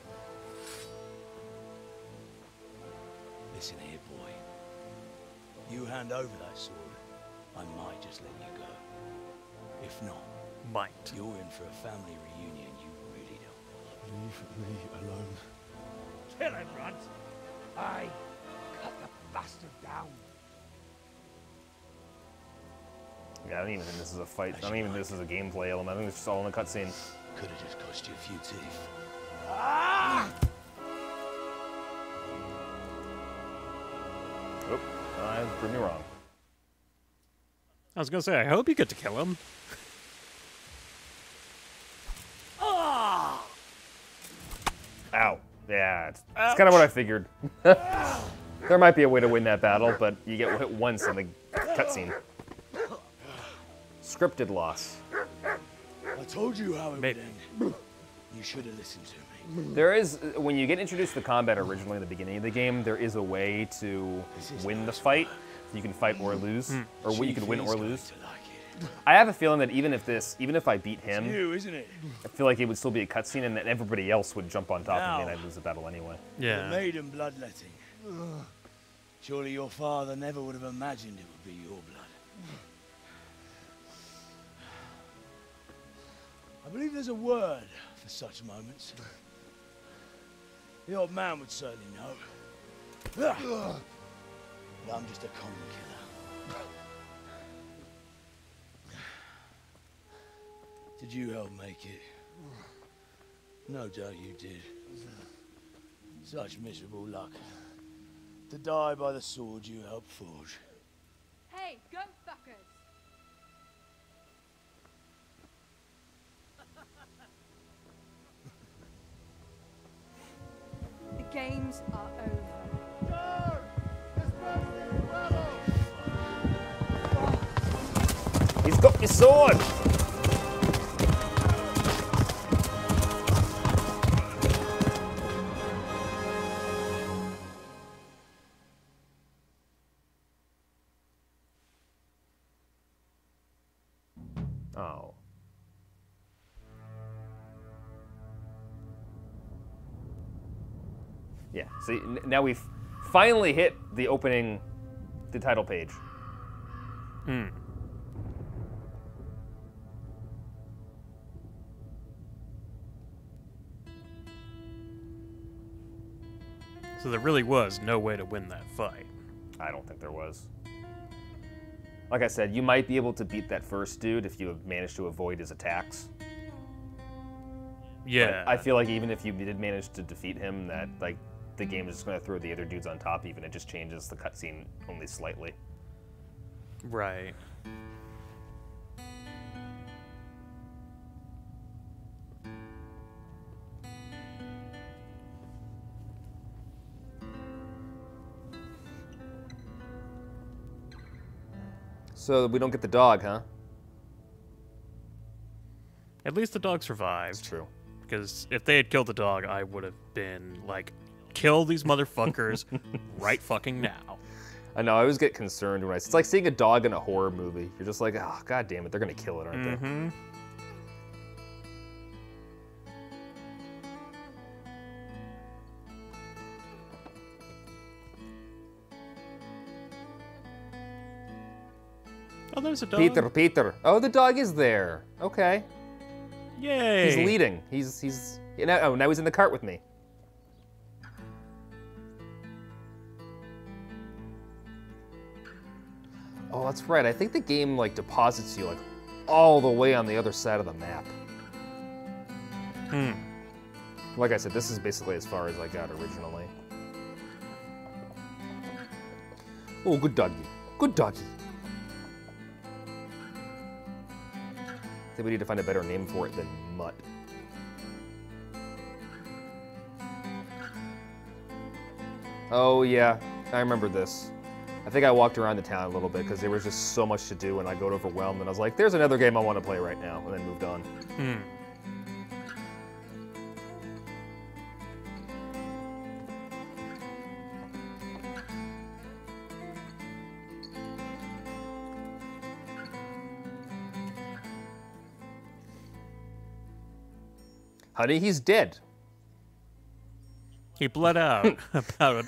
Speaker 17: Listen here, boy. You hand over that sword, I might just let you go. If not, you're in for a family reunion you really don't want.
Speaker 5: Leave me alone.
Speaker 18: Kill him, Runt! Aye, cut the bastard down.
Speaker 1: Yeah, I don't even think this is a fight. I don't even think this is a gameplay element. I think it's just all in the cutscene.
Speaker 17: Could have just cost you a few teeth.
Speaker 18: Ah!
Speaker 1: Oop, I proved me wrong.
Speaker 2: I was gonna say, I hope you get to kill him.
Speaker 18: Ah!
Speaker 1: Ow. Yeah, it's kind of what I figured. There might be a way to win that battle, but you get hit once in the cutscene. Scripted loss.
Speaker 17: I told you how it would end. You should have listened to me.
Speaker 1: There is, when you get introduced to combat originally in the beginning of the game, there is a way to win the fight. You can fight or lose, or you can win or lose. I have a feeling that even if I beat him,
Speaker 17: isn't it?
Speaker 1: I feel like it would still be a cutscene, and that everybody else would jump on top of me, and I'd lose the battle anyway.
Speaker 17: The maiden bloodletting. Surely your father never would have imagined it would be your blood. I believe there's a word for such moments. The old man would certainly know. But I'm just a common killer. Did you help make it? No doubt you did. Such miserable luck. To die by the sword you helped forge.
Speaker 9: Hey, gun fuckers! The games are over.
Speaker 1: He's got his sword! Oh. Yeah, see, now we've finally hit the title page.
Speaker 2: So there really was no way to win that fight.
Speaker 1: I don't think there was. Like I said, you might be able to beat that first dude if you have managed to avoid his attacks.
Speaker 2: Yeah.
Speaker 1: But I feel like even if you did manage to defeat him, that like the game is just going to throw the other dudes on top. Even it just changes the cutscene only slightly.
Speaker 2: Right.
Speaker 1: So we don't get the dog, huh?
Speaker 2: At least the dog survived.
Speaker 1: That's true.
Speaker 2: Because if they had killed the dog, I would have been like, kill these motherfuckers right fucking now.
Speaker 1: I know, I always get concerned when it's like seeing a dog in a horror movie. You're just like, oh, god damn it, they're gonna kill it, aren't they?
Speaker 2: Oh, there's a dog.
Speaker 1: Peter. Oh, the dog is there. Okay.
Speaker 2: Yay.
Speaker 1: He's leading. He's. You know, oh, now he's in the cart with me. Oh, that's right. I think the game like deposits you like all the way on the other side of the map. Like I said, this is basically as far as I got originally. Oh, good doggy. Good doggy. I think we need to find a better name for it than Mutt. Oh yeah, I remember this. I think I walked around the town a little bit because there was just so much to do and I got overwhelmed and I was like, there's another game I want to play right now, and then moved on. Honey, he's dead.
Speaker 2: He bled out about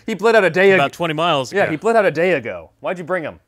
Speaker 1: he bled out a day ago.
Speaker 2: About 20 miles ago.
Speaker 1: Yeah, he bled out a day ago. Why'd you bring him?